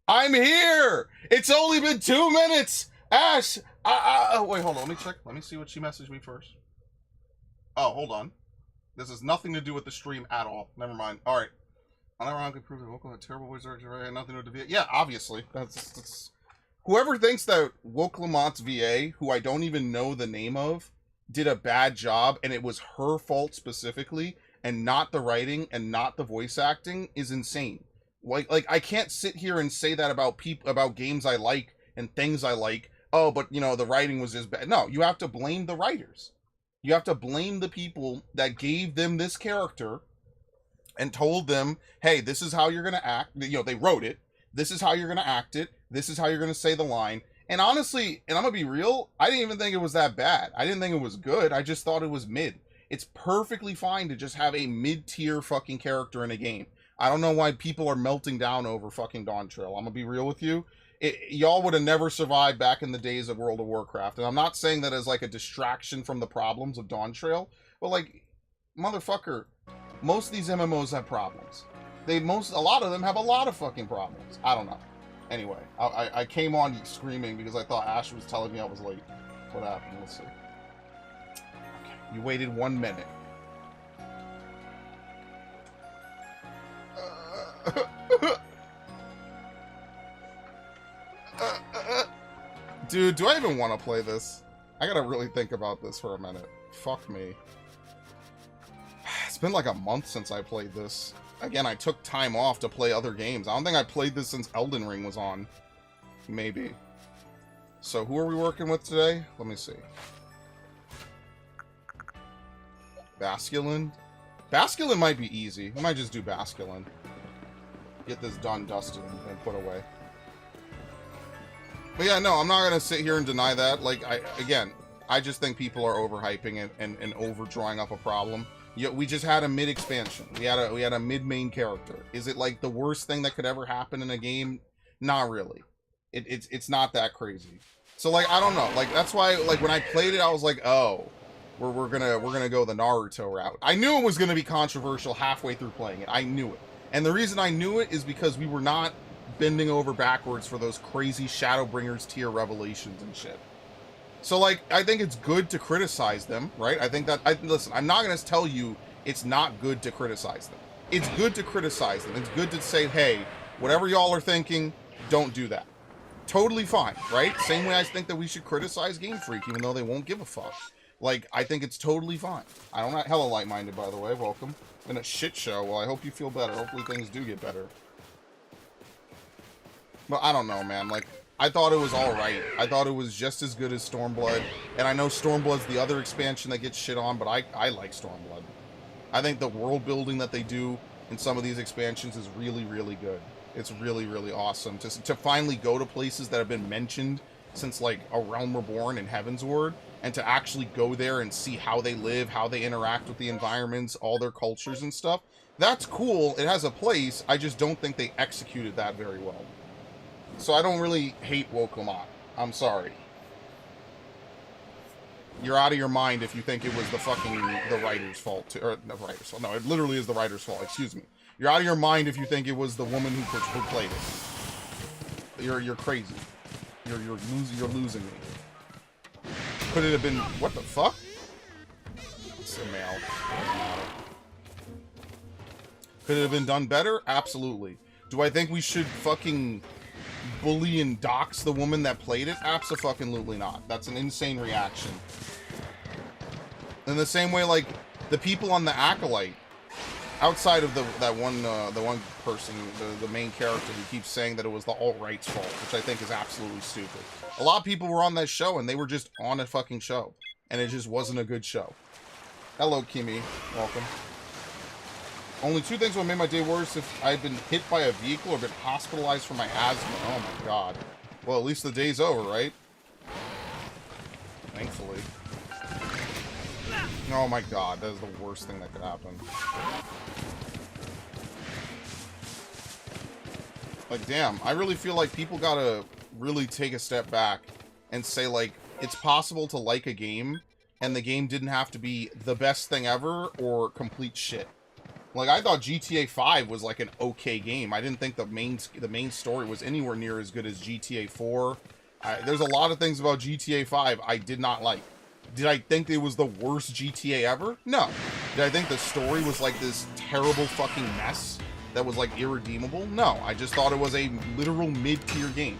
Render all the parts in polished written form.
I'm here! It's only been 2 minutes! Ash! Wait, hold on. Let me check. Let me see what she messaged me first. Oh, hold on. This has nothing to do with the stream at all. Never mind. Alright. Unironically prove that Wokelum had terrible voice acting. Had nothing to do with the VA. Yeah, obviously. That's... Whoever thinks that Wokelamot's VA, who I don't even know the name of, did a bad job and it was her fault specifically, and not the writing and not the voice acting, is insane. Like I can't sit here and say that about about games I like and things I like. Oh, but you know, the writing was just bad. No, you have to blame the writers. You have to blame the people that gave them this character and told them, hey, this is how you're gonna act. You know, they wrote it. This is how you're gonna act it. This is how you're gonna say the line. And honestly, and I'm gonna be real, I didn't even think it was that bad. I didn't think it was good. I just thought it was mid. It's perfectly fine to just have a mid-tier fucking character in a game. I don't know why people are melting down over fucking Dawn Trail. I'm gonna be real with you. Y'all would have never survived back in the days of World of Warcraft. And I'm not saying that as like a distraction from the problems of Dawn Trail, but like, motherfucker, most of these MMOs have problems. A lot of them have a lot of fucking problems. I don't know. Anyway, I came on screaming because I thought Ash was telling me I was late. What happened? Let's see. Okay, you waited 1 minute. Dude, do I even want to play this? I gotta really think about this for a minute. Fuck me. It's been like a month since I played this. Again, I took time off to play other games. I don't think I played this since Elden Ring was on. Maybe. So, who are we working with today? Let me see. Basculin? Basculin might be easy. I might just do Basculin. Get this done, dusted, and put away. But yeah, no, I'm not gonna sit here and deny that. Like, I just think people are overhyping it and overdrawing up a problem. Yeah, we just had a mid expansion. We had a mid main character. Is it like the worst thing that could ever happen in a game? Not really. It's not that crazy. So like, I don't know. Like, that's why, like, when I played it, I was like, oh, we're gonna go the Naruto route. I knew it was gonna be controversial halfway through playing it. I knew it. And the reason I knew it is because we were not bending over backwards for those crazy Shadowbringers tier revelations and shit. So, like, I think it's good to criticize them, right? I think that, listen, I'm not going to tell you it's not good to criticize them. It's good to criticize them. It's good to say, hey, whatever y'all are thinking, don't do that. Totally fine, right? Same way I think that we should criticize Game Freak, even though they won't give a fuck. Like, I think it's totally fine. I'm not hella light-minded, by the way. Welcome. Been a shit show. Well, I hope you feel better. Hopefully things do get better. But I don't know, man. Like, I thought it was alright. I thought it was just as good as Stormblood. And I know Stormblood's the other expansion that gets shit on, but I like Stormblood. I think the world building that they do in some of these expansions is really, really good. It's really, really awesome. To finally go to places that have been mentioned since, like, A Realm Reborn and Heavensward, and to actually go there and see how they live, how they interact with the environments, all their cultures and stuff. That's cool. It has a place. I just don't think they executed that very well. So I don't really hate Wokelamot. I'm sorry. You're out of your mind if you think it was the writer's fault. Or the writer's fault. No, it literally is the writer's fault. Excuse me. You're out of your mind if you think it was the woman who played it. You're crazy. You're losing me. Could it have been... What the fuck? It's a male. Could it have been done better? Absolutely. Do I think we should fucking bully and dox the woman that played it? Abso-fucking-lutely not. That's an insane reaction. In the same way, like, the people on the Acolyte, outside of the one person, the main character who keeps saying that it was the alt-right's fault, which I think is absolutely stupid. A lot of people were on that show, and they were just on a fucking show. And it just wasn't a good show. Hello, Kimmy. Welcome. Only 2 things would make my day worse: if I had been hit by a vehicle or been hospitalized for my asthma. Oh my god. Well, at least the day's over, right? Thankfully. Oh my god, that is the worst thing that could happen. Like, damn, I really feel like people gotta really take a step back and say, like, it's possible to like a game, and the game didn't have to be the best thing ever or complete shit. Like, I thought GTA 5 was like an okay game. I didn't think the main story was anywhere near as good as GTA 4. There's a lot of things about GTA 5 I did not like. Did I think it was the worst GTA ever? No. Did I think the story was like this terrible fucking mess that was like irredeemable? No. I just thought it was a literal mid-tier game.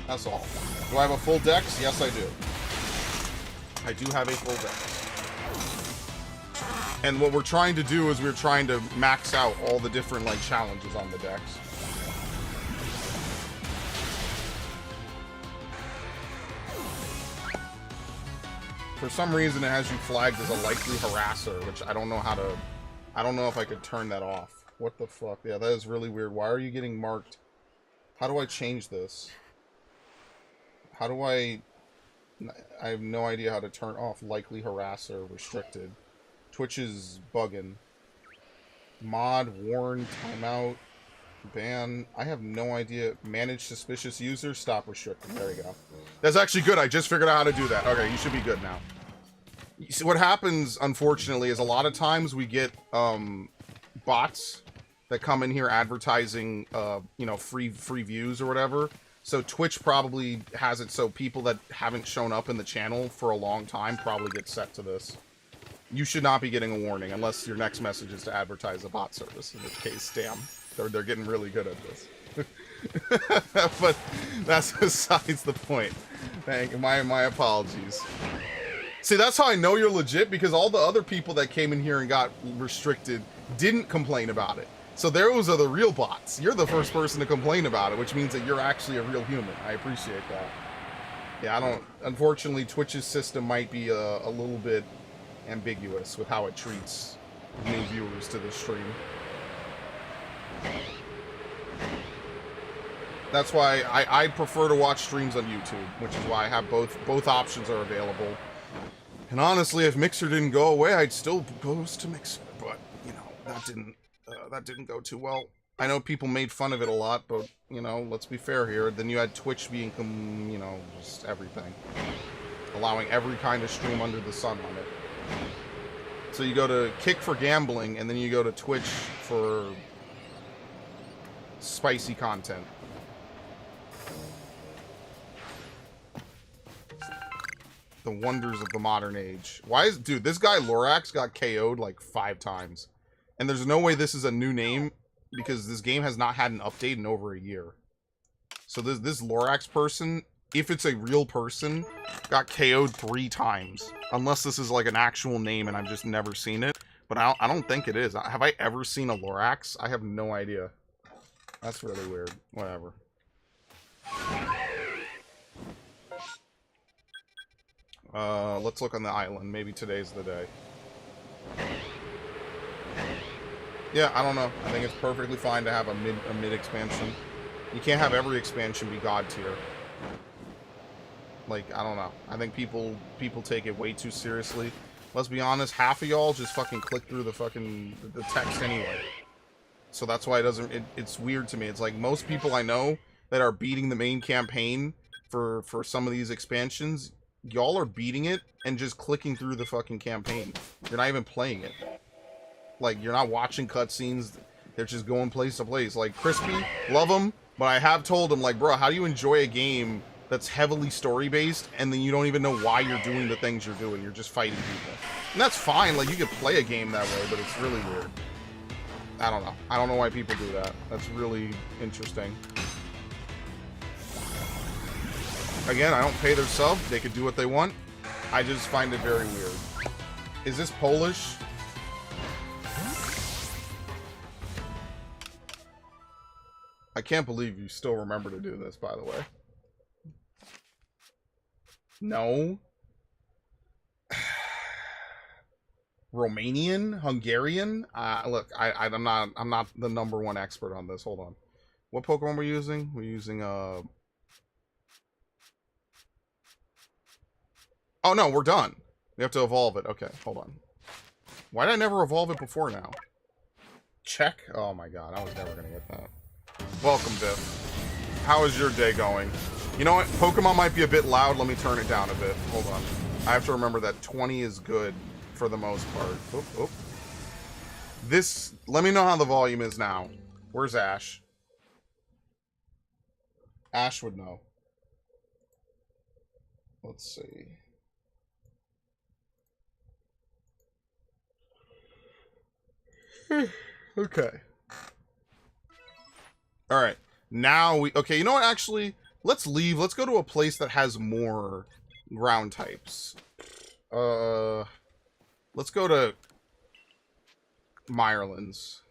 That's all. Do I have a full dex? Yes, I do. I do have a full dex. And what we're trying to do is we're trying to max out all the different like challenges on the dex. For some reason it has you flagged as a likely harasser, which I don't know how to... I don't know if I could turn that off. What the fuck? Yeah, that is really weird. Why are you getting marked? How do I change this? How do I have no idea how to turn off likely harasser, restricted. Twitch is bugging. Mod, warn, timeout, ban. I have no idea. Manage suspicious users, stop restricting. There we go. That's actually good. I just figured out how to do that. Okay, you should be good now. So what happens, unfortunately, is a lot of times we get bots that come in here advertising, you know, free views or whatever. So Twitch probably has it so people that haven't shown up in the channel for a long time probably get set to this. You should not be getting a warning unless your next message is to advertise a bot service. In which case, damn, they're getting really good at this. But that's besides the point. My apologies. See, that's how I know you're legit, because all the other people that came in here and got restricted didn't complain about it. So those are the real bots. You're the first person to complain about it, which means that you're actually a real human. I appreciate that. Yeah, I don't... Unfortunately, Twitch's system might be a little bit ambiguous with how it treats new viewers to the stream. That's why I prefer to watch streams on YouTube, which is why I have both options are available. And honestly, if Mixer didn't go away, I'd still post to Mixer, but you know, that didn't go too well. I know people made fun of it a lot, but you know, let's be fair here. Then you had Twitch being, you know, just everything, allowing every kind of stream under the sun on it. So you go to Kick for gambling, and then you go to Twitch for spicy content. The wonders of the modern age. Why is... Dude, this guy Lorax got KO'd like 5 times. And there's no way this is a new name, because this game has not had an update in over a year. So this Lorax person, if it's a real person, got KO'd 3 times. Unless this is like an actual name and I've just never seen it. But I don't think it is. Have I ever seen a Lorax? I have no idea. That's really weird. Whatever. Let's look on the island. Maybe today's the day. Yeah, I don't know. I think it's perfectly fine to have a mid expansion. You can't have every expansion be god tier. Like, I don't know. I think people take it way too seriously. Let's be honest, half of y'all just fucking click through the fucking the text anyway. So that's why it's weird to me. It's like most people I know that are beating the main campaign for some of these expansions, y'all are beating it and just clicking through the fucking campaign. You're not even playing it. Like, you're not watching cutscenes. They're just going place to place. Like, Crispy, love him, but I have told him, like, bro, how do you enjoy a game that's heavily story-based and then you don't even know why you're doing the things you're doing? You're just fighting people. And that's fine. Like, you could play a game that way, but it's really weird. I don't know. I don't know why people do that. That's really interesting. Again, I don't pay their sub. They could do what they want. I just find it very weird. Is this Polish? I can't believe you still remember to do this, by the way. No. Romanian? Hungarian? Look, I'm not the #1 expert on this. Hold on. What Pokemon we're using? We're using Oh no, we're done. We have to evolve it. Okay, hold on. Why did I never evolve it before now? Check? Oh my god, I was never gonna get that. Welcome, Biff. How is your day going? You know what? Pokemon might be a bit loud. Let me turn it down a bit. Hold on. I have to remember that 20 is good for the most part. Oop, oop. This, let me know how the volume is now. Where's Ash? Ash would know. Let's see. Okay. Alright. Now we... Okay, you know what? Actually, let's leave. Let's go to a place that has more ground types. Let's go to Meyerland's.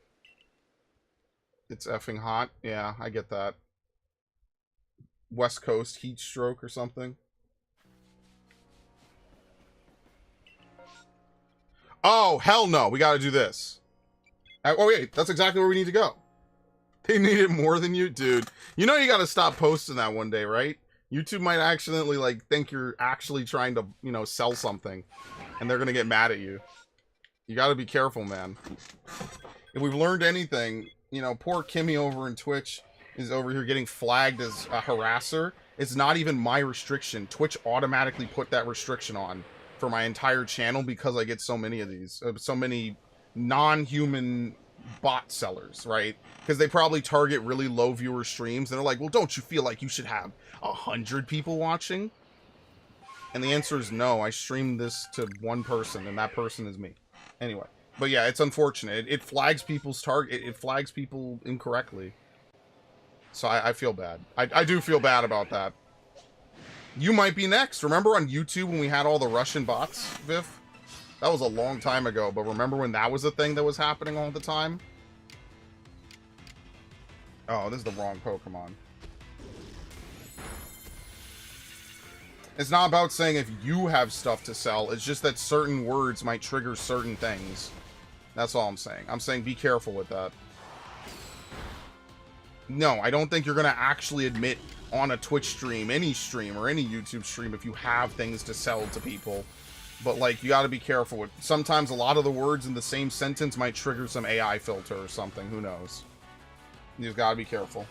It's effing hot. Yeah, I get that. West Coast heat stroke or something. Oh, hell no. We gotta do this. Oh, wait. That's exactly where we need to go. They need it more than you? Dude. You know you gotta stop posting that one day, right? YouTube might accidentally, like, think you're actually trying to, you know, sell something. And they're gonna get mad at you. You gotta be careful, man. If we've learned anything, you know, poor Kimmy over in Twitch is over here getting flagged as a harasser. It's not even my restriction. Twitch automatically put that restriction on for my entire channel because I get so many of these. So many non-human bot sellers, right? Because they probably target really low viewer streams. And they're like, well, don't you feel like you should have 100 people watching? And the answer is no. I streamed this to one person, and that person is me. Anyway. But yeah, it's unfortunate. It flags people's target. It flags people incorrectly. So I feel bad. I do feel bad about that. You might be next. Remember on YouTube when we had all the Russian bots, Viv? That was a long time ago, but remember when that was a thing that was happening all the time? Oh, this is the wrong Pokemon. It's not about saying if you have stuff to sell. It's just that certain words might trigger certain things. That's all I'm saying. I'm saying be careful with that. No, I don't think you're going to actually admit on a Twitch stream, any stream, or any YouTube stream if you have things to sell to people. But, like, you got to be careful with... Sometimes a lot of the words in the same sentence might trigger some AI filter or something. Who knows? You just got to be careful.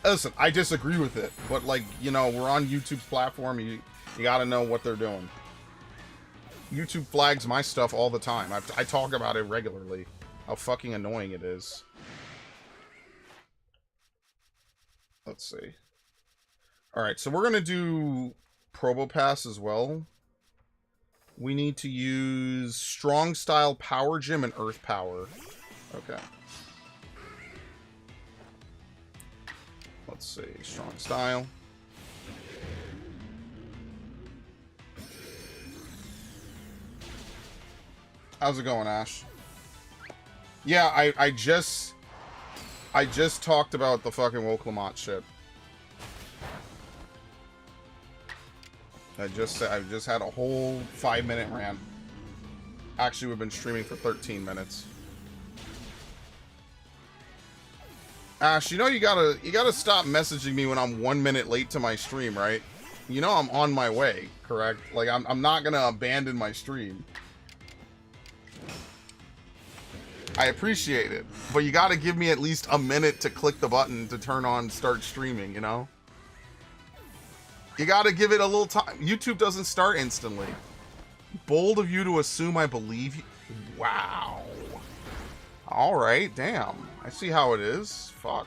Listen, I disagree with it. But, like, you know, we're on YouTube's platform. You got to know what they're doing. YouTube flags my stuff all the time. I talk about it regularly. How fucking annoying it is. Let's see. Alright, so we're going to do Probopass as well. We need to use Strong Style, Power Gym, and Earth Power. Okay. Let's see. Strong Style. How's it going, Ash? Yeah, I just talked about the fucking Woklomot shit. I just had a whole 5-minute rant. Actually, we've been streaming for 13 minutes. Ash, you know you gotta stop messaging me when I'm 1 minute late to my stream, right? You know I'm on my way, correct? Like I'm not gonna abandon my stream. I appreciate it, but you gotta give me at least a minute to click the button to turn on start streaming, you know? You gotta give it a little time. YouTube doesn't start instantly. Bold of you to assume I believe you. Wow. Alright, damn. I see how it is. Fuck.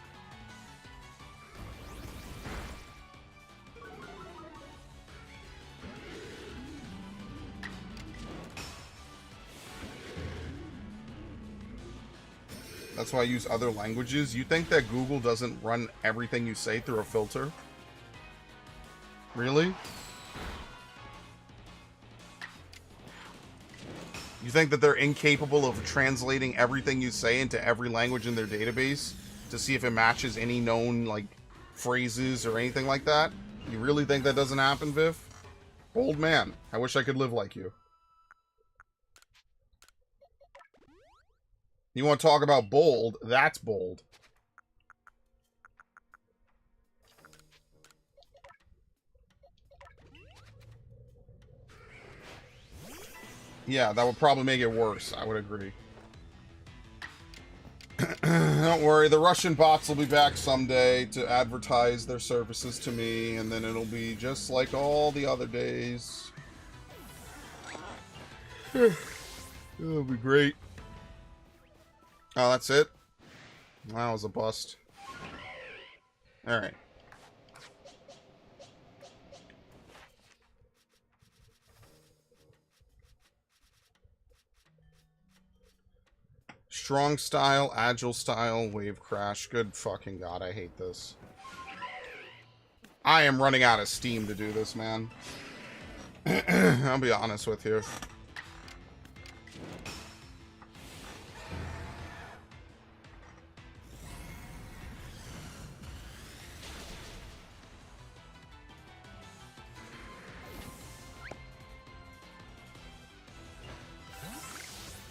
That's why I use other languages. You think that Google doesn't run everything you say through a filter? Really? You think that they're incapable of translating everything you say into every language in their database to see if it matches any known, like, phrases or anything like that? You really think that doesn't happen, Viv? Bold man. I wish I could live like you. You want to talk about bold? That's bold. Yeah, that would probably make it worse. I would agree. Don't worry, the Russian bots will be back someday to advertise their services to me, and then it'll be just like all the other days. It'll be great. Oh, that's it? That was a bust. Alright. Strong style, agile style, wave crash. Good fucking god, I hate this. I am running out of steam to do this, man. I'll be honest with you.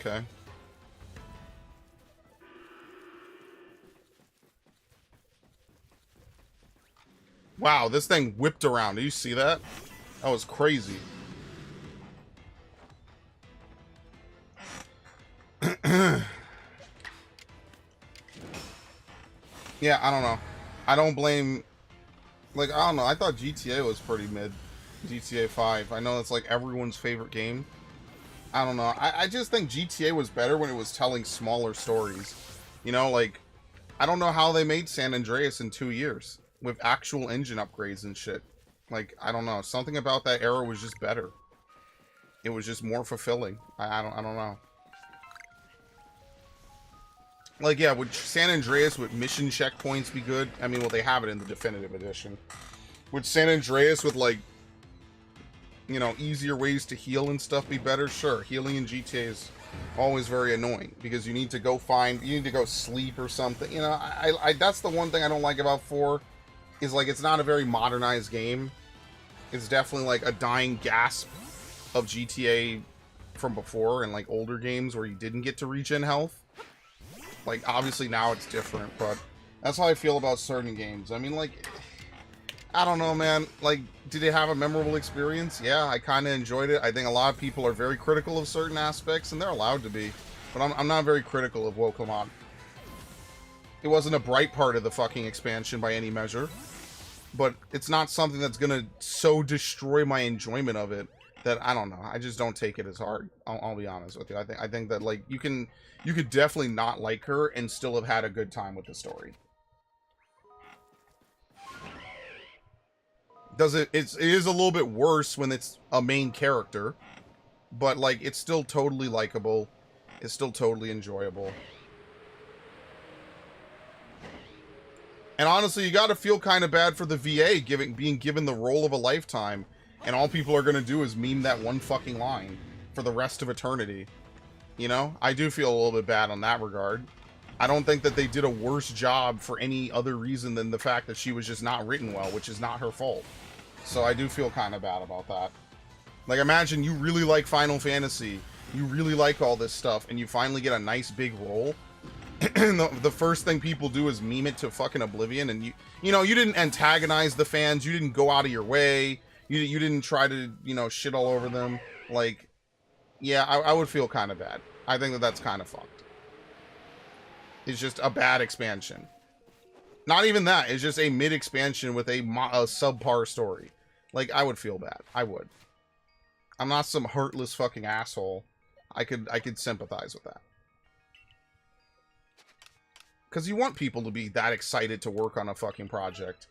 Okay. Wow, this thing whipped around. Do you see that? That was crazy. Yeah, I don't know. I don't blame... Like, I don't know. I thought GTA was pretty mid. GTA 5. I know that's like everyone's favorite game. I don't know. I just think GTA was better when it was telling smaller stories. You know, like, I don't know how they made San Andreas in 2 years with actual engine upgrades and shit. Like, I don't know. Something about that era was just better. It was just more fulfilling. I don't know. Like, yeah, would San Andreas with mission checkpoints be good? I mean, well, they have it in the definitive edition. Would San Andreas with, like, you know, easier ways to heal and stuff be better? Sure. Healing in GTA is always very annoying because you need to go sleep or something. You know, I that's the one thing I don't like about 4 is, like, it's not a very modernized game. It's definitely, like, a dying gasp of GTA from before and, like, older games where you didn't get to regen health. Like, obviously now it's different, but that's how I feel about certain games. I mean, like, I don't know, man. Like, did it have a memorable experience? Yeah, I kind of enjoyed it. I think a lot of people are very critical of certain aspects, and they're allowed to be. But I'm not very critical of, whoa, come on. It wasn't a bright part of the fucking expansion by any measure. But it's not something that's gonna so destroy my enjoyment of it that, I don't know, I just don't take it as hard. I'll be honest with you. I think that, like, you could definitely not like her and still have had a good time with the story. It is a little bit worse when it's a main character, but, like, it's still totally likable. It's still totally enjoyable. And honestly, you gotta feel kind of bad for the VA being given the role of a lifetime, and all people are gonna do is meme that one fucking line for the rest of eternity. You know? I do feel a little bit bad on that regard. I don't think that they did a worse job for any other reason than the fact that she was just not written well, which is not her fault. So I do feel kind of bad about that. Like, imagine you really like Final Fantasy, you really like all this stuff, and you finally get a nice big role, and the first thing people do is meme it to fucking oblivion, and you know, you didn't antagonize the fans, you didn't go out of your way, you didn't try to, you know, shit all over them. Like, yeah, I would feel kind of bad. I think that that's kind of fucked. It's just a bad expansion. Not even that. It's just a mid-expansion with a subpar story. Like, I would feel bad. I would. I'm not some heartless fucking asshole. I could sympathize with that. Because you want people to be that excited to work on a fucking project.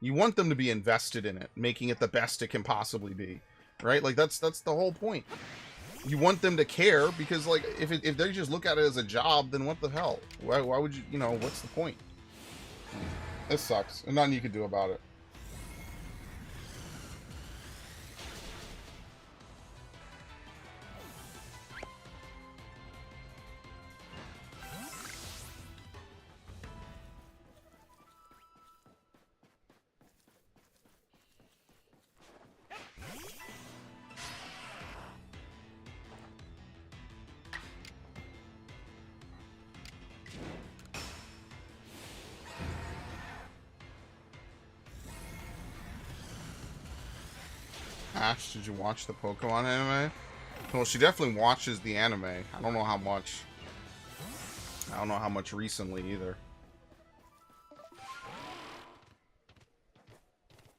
You want them to be invested in it, making it the best it can possibly be. Right? Like, that's the whole point. You want them to care, because, like, if they just look at it as a job, then what the hell? Why would you, you know, what's the point? This sucks. And nothing you can do about it. Ash, did you watch the Pokemon anime? Well, she definitely watches the anime. I don't know how much. I don't know how much recently either.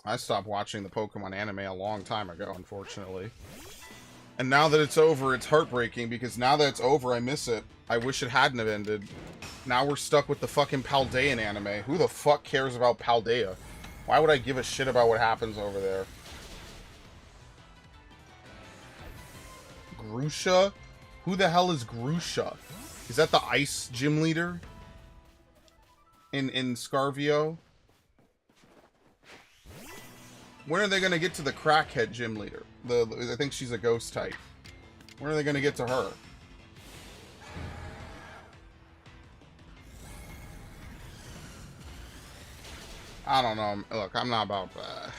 I stopped watching the Pokemon anime a long time ago, unfortunately. And now that it's over, it's heartbreaking, because now that it's over, I miss it. I wish it hadn't have ended. Now we're stuck with the fucking Paldean anime. Who the fuck cares about Paldea? Why would I give a shit about what happens over there? Grusha? Who the hell is Grusha? Is that the ice gym leader? In Scarvio? When are they gonna get to the crackhead gym leader? I think she's a ghost type. When are they gonna get to her? I don't know. Look, I'm not about that.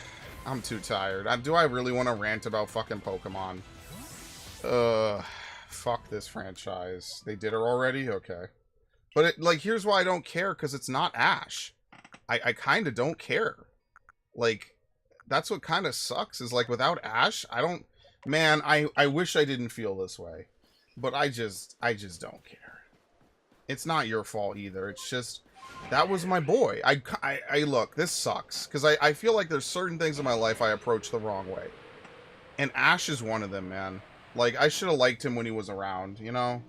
I'm too tired. Do I really want to rant about fucking Pokemon? Fuck this franchise. They did her already? Okay. But, like, here's why I don't care, because it's not Ash. I kind of don't care. Like, that's what kind of sucks, is, like, without Ash, I don't... Man, I wish I didn't feel this way. But I just don't care. It's not your fault either. It's just... That was my boy. I look, this sucks. Because I feel like there's certain things in my life I approach the wrong way. And Ash is one of them, man. Like, I should have liked him when he was around, you know?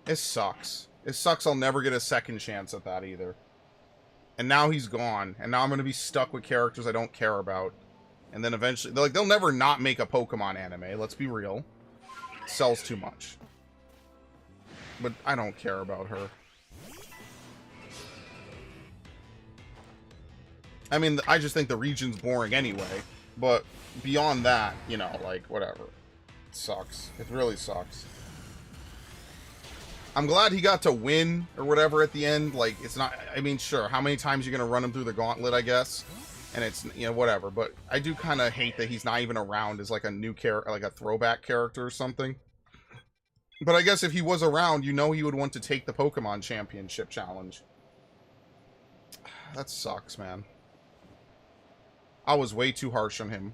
It sucks. It sucks I'll never get a second chance at that either. And now he's gone. And now I'm going to be stuck with characters I don't care about. And then eventually... They'll never not make a Pokemon anime. Let's be real. It sells too much. But I don't care about her. I mean, I just think the region's boring anyway. But beyond that, you know, like, whatever. It sucks. It really sucks. I'm glad he got to win or whatever at the end. Like, it's not... I mean, sure, how many times are you going to run him through the gauntlet, I guess? And it's, you know, whatever. But I do kind of hate that he's not even around as, like, a new character, like a throwback character or something. But I guess if he was around, you know he would want to take the Pokemon Championship Challenge. That sucks, man. I was way too harsh on him.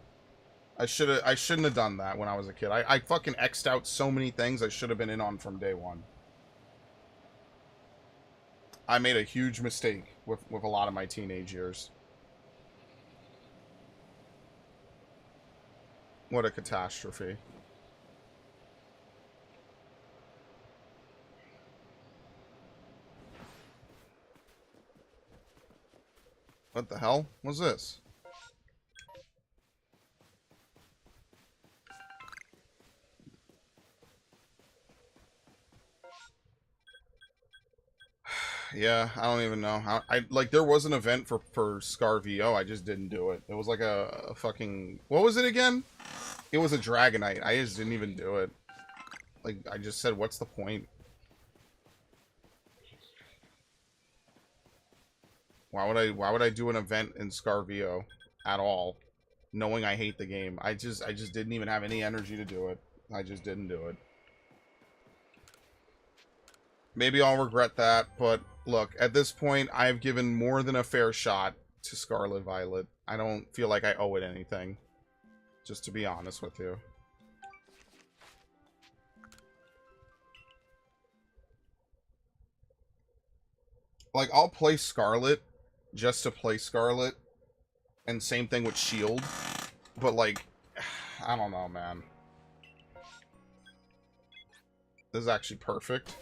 I shouldn't have done that when I was a kid. I fucking X'd out so many things I should have been in on from day one. I made a huge mistake with a lot of my teenage years. What a catastrophe. What the hell was this? Yeah, I don't even know. I like, there was an event for Scarvio. I just didn't do it. It was like a fucking... What was it again? It was a Dragonite. I just didn't even do it. Like, I just said, what's the point? Why would I do an event in Scarvio at all, knowing I hate the game? I just didn't even have any energy to do it. I just didn't do it. Maybe I'll regret that, but look, at this point, I've given more than a fair shot to Scarlet Violet. I don't feel like I owe it anything, just to be honest with you. Like, I'll play Scarlet just to play Scarlet, and same thing with Shield, but like, I don't know, man. This is actually perfect.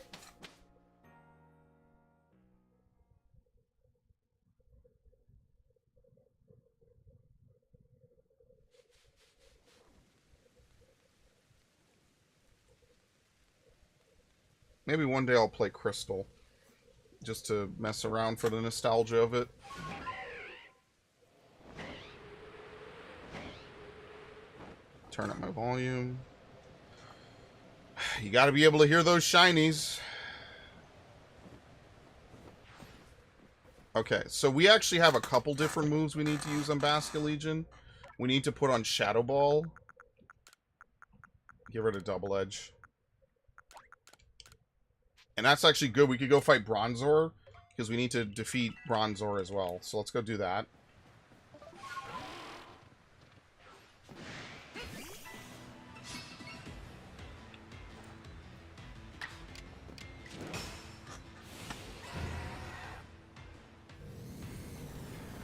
Maybe one day I'll play Crystal. Just to mess around for the nostalgia of it. Turn up my volume. You gotta be able to hear those shinies. Okay, so we actually have a couple different moves we need to use on Basculegion. We need to put on Shadow Ball. Get rid of Double Edge. And that's actually good. We could go fight Bronzor, because we need to defeat Bronzor as well. So let's go do that.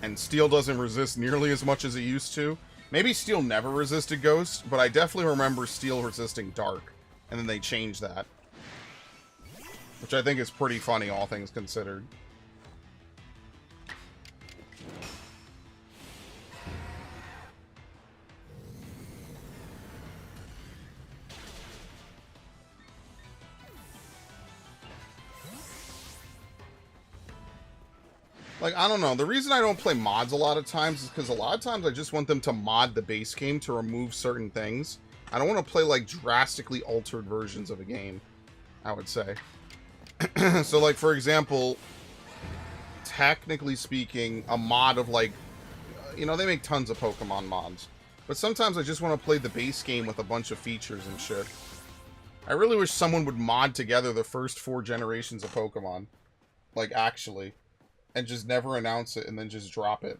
And Steel doesn't resist nearly as much as it used to. Maybe Steel never resisted Ghost, but I definitely remember Steel resisting Dark. And then they changed that. Which I think is pretty funny, all things considered. Like, I don't know. The reason I don't play mods a lot of times is because a lot of times I just want them to mod the base game to remove certain things. I don't want to play, like, drastically altered versions of a game, I would say. So, like, for example, technically speaking, a mod of, like, you know, they make tons of Pokemon mods. But sometimes I just want to play the base game with a bunch of features and shit. I really wish someone would mod together the first 4 generations of Pokemon. Like, actually. And just never announce it and then just drop it.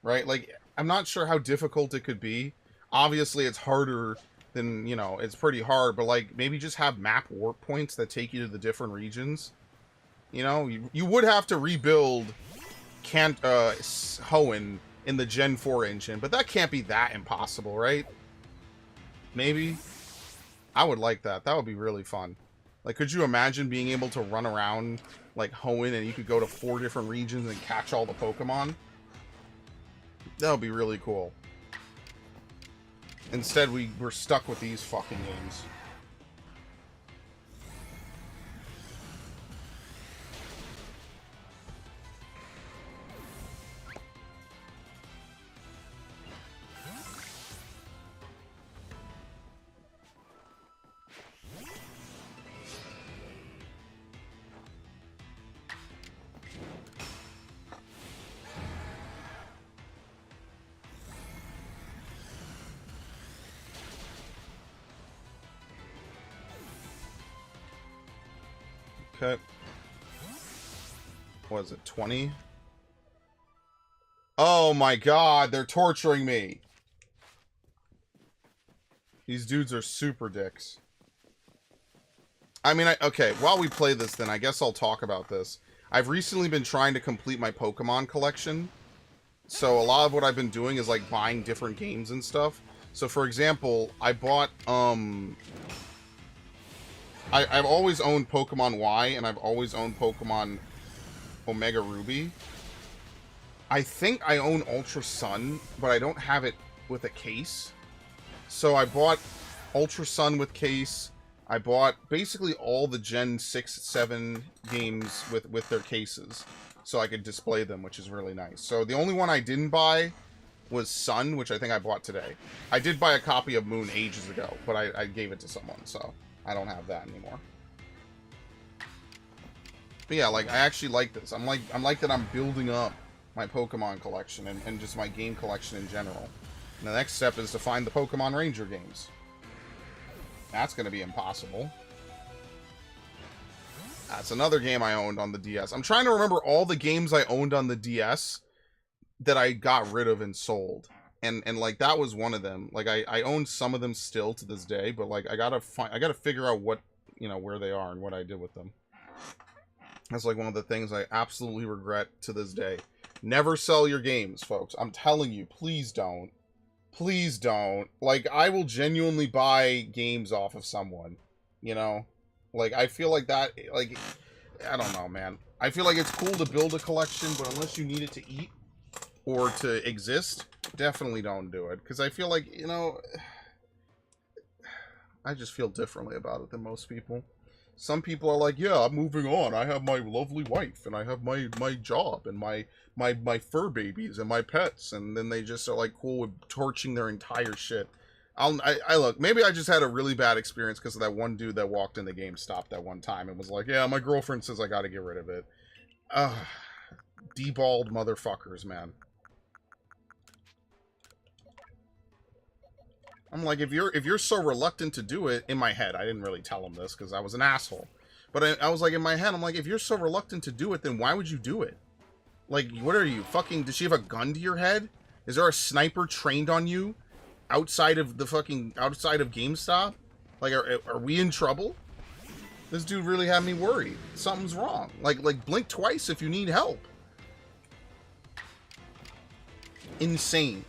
Right? Like, I'm not sure how difficult it could be. Obviously, it's harder than, you know, it's pretty hard. But, like, maybe just have map warp points that take you to the different regions. You know? You would have to rebuild Hoenn in the Gen 4 engine. But that can't be that impossible, right? Maybe? I would like that. That would be really fun. Like, could you imagine being able to run around like Hoenn and you could go to 4 different regions and catch all the Pokemon? That would be really cool. Instead, we're stuck with these fucking games. Okay. What is it, 20? Oh my god, they're torturing me. These dudes are super dicks. I mean, okay, while we play this then, I guess I'll talk about this. I've recently been trying to complete my Pokemon collection. So a lot of what I've been doing is like buying different games and stuff. So for example, I bought, I've always owned Pokemon Y, and I've always owned Pokemon Omega Ruby. I think I own Ultra Sun, but I don't have it with a case. So I bought Ultra Sun with case. I bought basically all the Gen 6, 7 games with their cases. So I could display them, which is really nice. So the only one I didn't buy was Sun, which I think I bought today. I did buy a copy of Moon ages ago, but I gave it to someone, so I don't have that anymore. But yeah, like, I actually like this. I'm like that I'm building up my Pokemon collection and just my game collection in general. And the next step is to find the Pokemon Ranger games. That's going to be impossible. That's another game I owned on the DS. I'm trying to remember all the games I owned on the DS that I got rid of and sold. And like, that was one of them. Like, I own some of them still to this day, but like, I gotta figure out what, you know, where they are and what I did with them. That's like one of the things I absolutely regret to this day. Never sell your games, folks. I'm telling you, please don't. Please don't. Like, I will genuinely buy games off of someone, you know? Like, I feel like that, like, I don't know, man. I feel like it's cool to build a collection, but unless you need it to eat or to exist, definitely don't do it. Because I feel like, you know, I just feel differently about it than most people. Some people are like, yeah, I'm moving on. I have my lovely wife, and I have my job, and my fur babies, and my pets. And then they just are, like, cool with torching their entire shit. I look, maybe I just had a really bad experience because of that one dude that walked in the GameStop that one time and was like, yeah, my girlfriend says I gotta get rid of it. Deballed motherfuckers, man. I'm like, if you're so reluctant to do it, in my head, I didn't really tell him this because I was an asshole. But I was like, in my head, I'm like, if you're so reluctant to do it, then why would you do it? Like, what are you, fucking, does she have a gun to your head? Is there a sniper trained on you? Outside of GameStop? Like, are we in trouble? This dude really had me worried. Something's wrong. Like blink twice if you need help. Insane.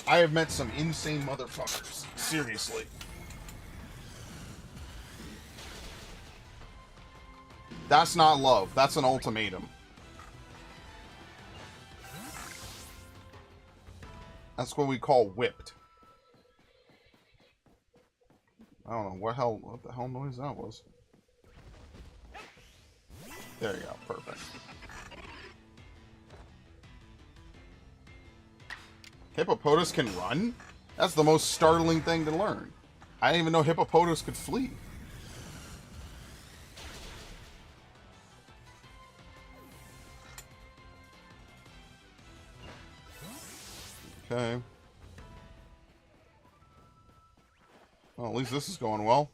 I have met some insane motherfuckers. Seriously. That's not love. That's an ultimatum. That's what we call whipped. I don't know what the hell noise that was. There you go. Perfect. Hippopotas can run? That's the most startling thing to learn. I didn't even know hippopotas could flee. Okay. Well, at least this is going well.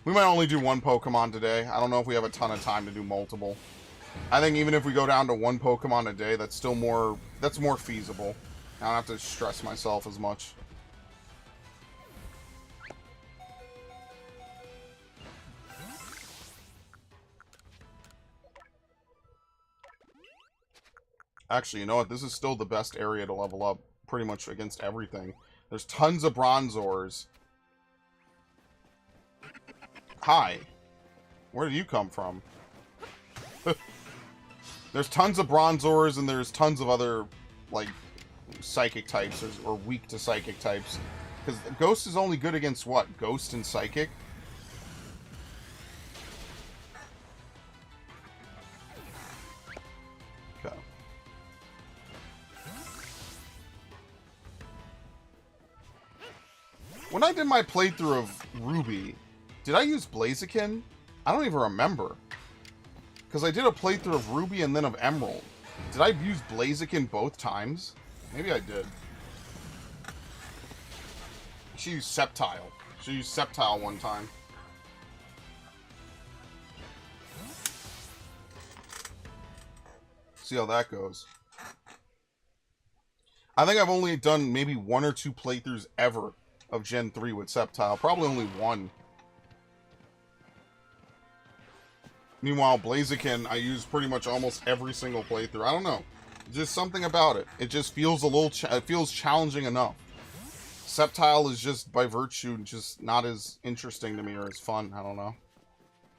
We might only do one Pokemon today. I don't know if we have a ton of time to do multiple. I think even if we go down to one Pokemon a day, that's still more feasible. I don't have to stress myself as much. Actually, you know what? This is still the best area to level up pretty much against everything. There's tons of Bronzors. Hi. Where did you come from? There's tons of Bronzors and there's tons of other, like, Psychic types or weak to Psychic types. Because Ghost is only good against what? Ghost and Psychic? Okay. When I did my playthrough of Ruby, did I use Blaziken? I don't even remember. Because I did a playthrough of Ruby and then of Emerald. Did I use Blaziken both times? Maybe I did. She used Sceptile. She used Sceptile one time. See how that goes. I think I've only done maybe 1 or 2 playthroughs ever of Gen 3 with Sceptile. Probably only 1. Meanwhile, Blaziken, I use pretty much almost every single playthrough. I don't know. Just something about it. It just feels a little... it feels challenging enough. Sceptile is just, by virtue, just not as interesting to me or as fun. I don't know.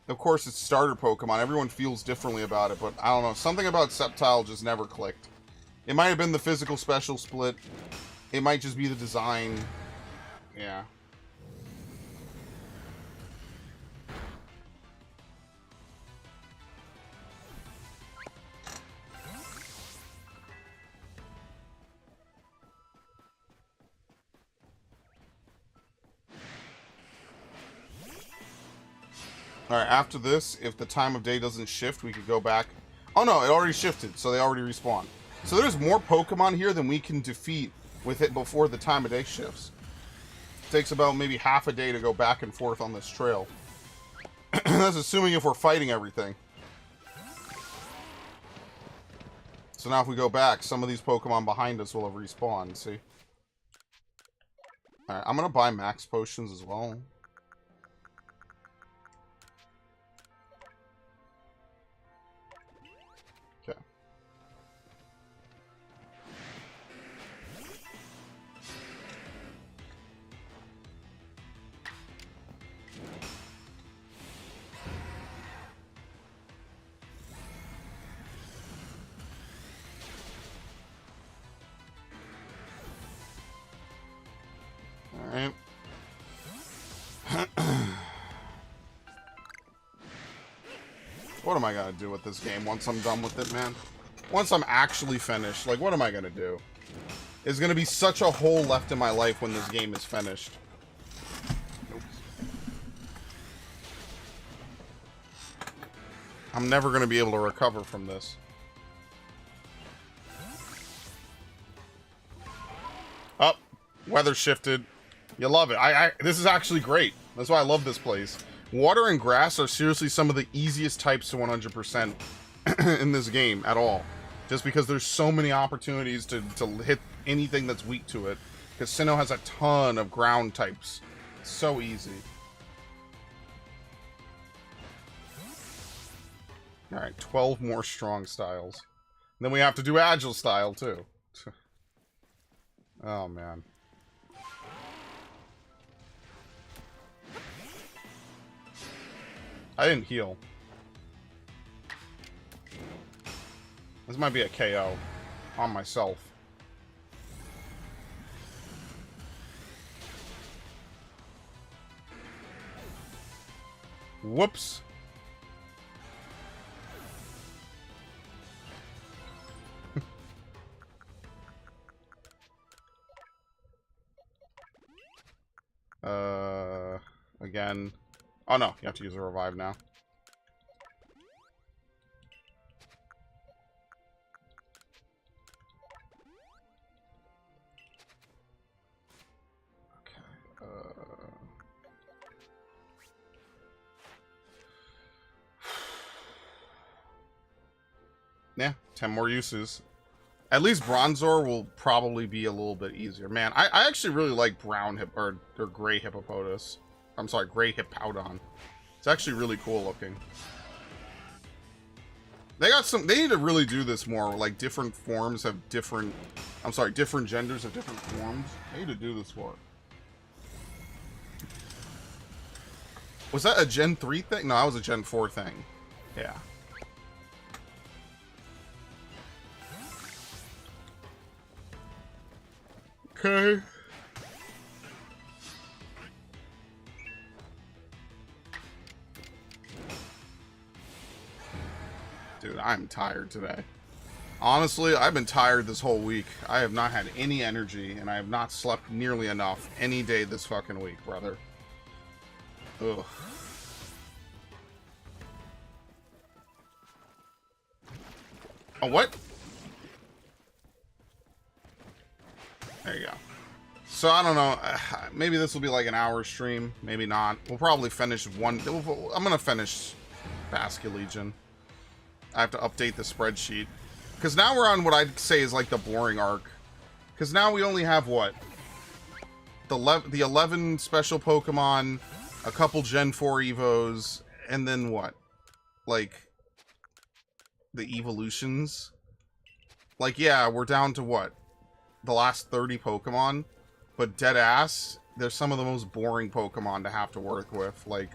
Of course, it's starter Pokemon. Everyone feels differently about it, but I don't know. Something about Sceptile just never clicked. It might have been the physical special split. It might just be the design. Yeah. Alright, after this, if the time of day doesn't shift, we could go back. Oh no, it already shifted, so they already respawn. So there's more Pokemon here than we can defeat with it before the time of day shifts. It takes about maybe half a day to go back and forth on this trail. That's assuming if we're fighting everything. So now if we go back, some of these Pokemon behind us will have respawned, see? Alright, I'm gonna buy max potions as well. Okay. Alright. What am I gonna do with this game once I'm done with it, man? Once I'm actually finished, like, what am I gonna do? There's gonna be such a hole left in my life when this game is finished. Oops. I'm never gonna be able to recover from this. Oh, weather shifted. You love it. This is actually great. That's why I love this place. Water and grass are seriously some of the easiest types to 100% in this game at all. Just because there's so many opportunities to hit anything that's weak to it. Because Sinnoh has a ton of ground types. It's so easy. Alright, 12 more strong styles. Then we have to do Agile style, too. Oh, man. I didn't heal. This might be a KO on myself. Whoops. Again. Oh no, you have to use a revive now. Yeah, 10 more uses. At least Bronzor will probably be a little bit easier. Man, I actually really like brown or gray Hippopotas. I'm sorry, gray Hippowdon. It's actually really cool looking. They need to really do this more. Like, different forms have different... I'm sorry, different genders have different forms. They need to do this more. Was that a Gen 3 thing? No, that was a Gen 4 thing. Yeah. Okay. Dude, I'm tired today. Honestly, I've been tired this whole week. I have not had any energy, and I have not slept nearly enough any day this fucking week, brother. Ugh. Oh, what? There you go. So, I don't know. Maybe this will be like an hour stream. Maybe not. We'll probably finish one... I'm going to finish Basket Legion. I have to update the spreadsheet. Because now we're on what I'd say is like the boring arc. Because now we only have what? The 11 special Pokemon, a couple Gen 4 Evos, and then what? Like, the evolutions? Like, yeah, we're down to what? The last 30 Pokemon? But dead ass, they're some of the most boring Pokemon to have to work with. Like,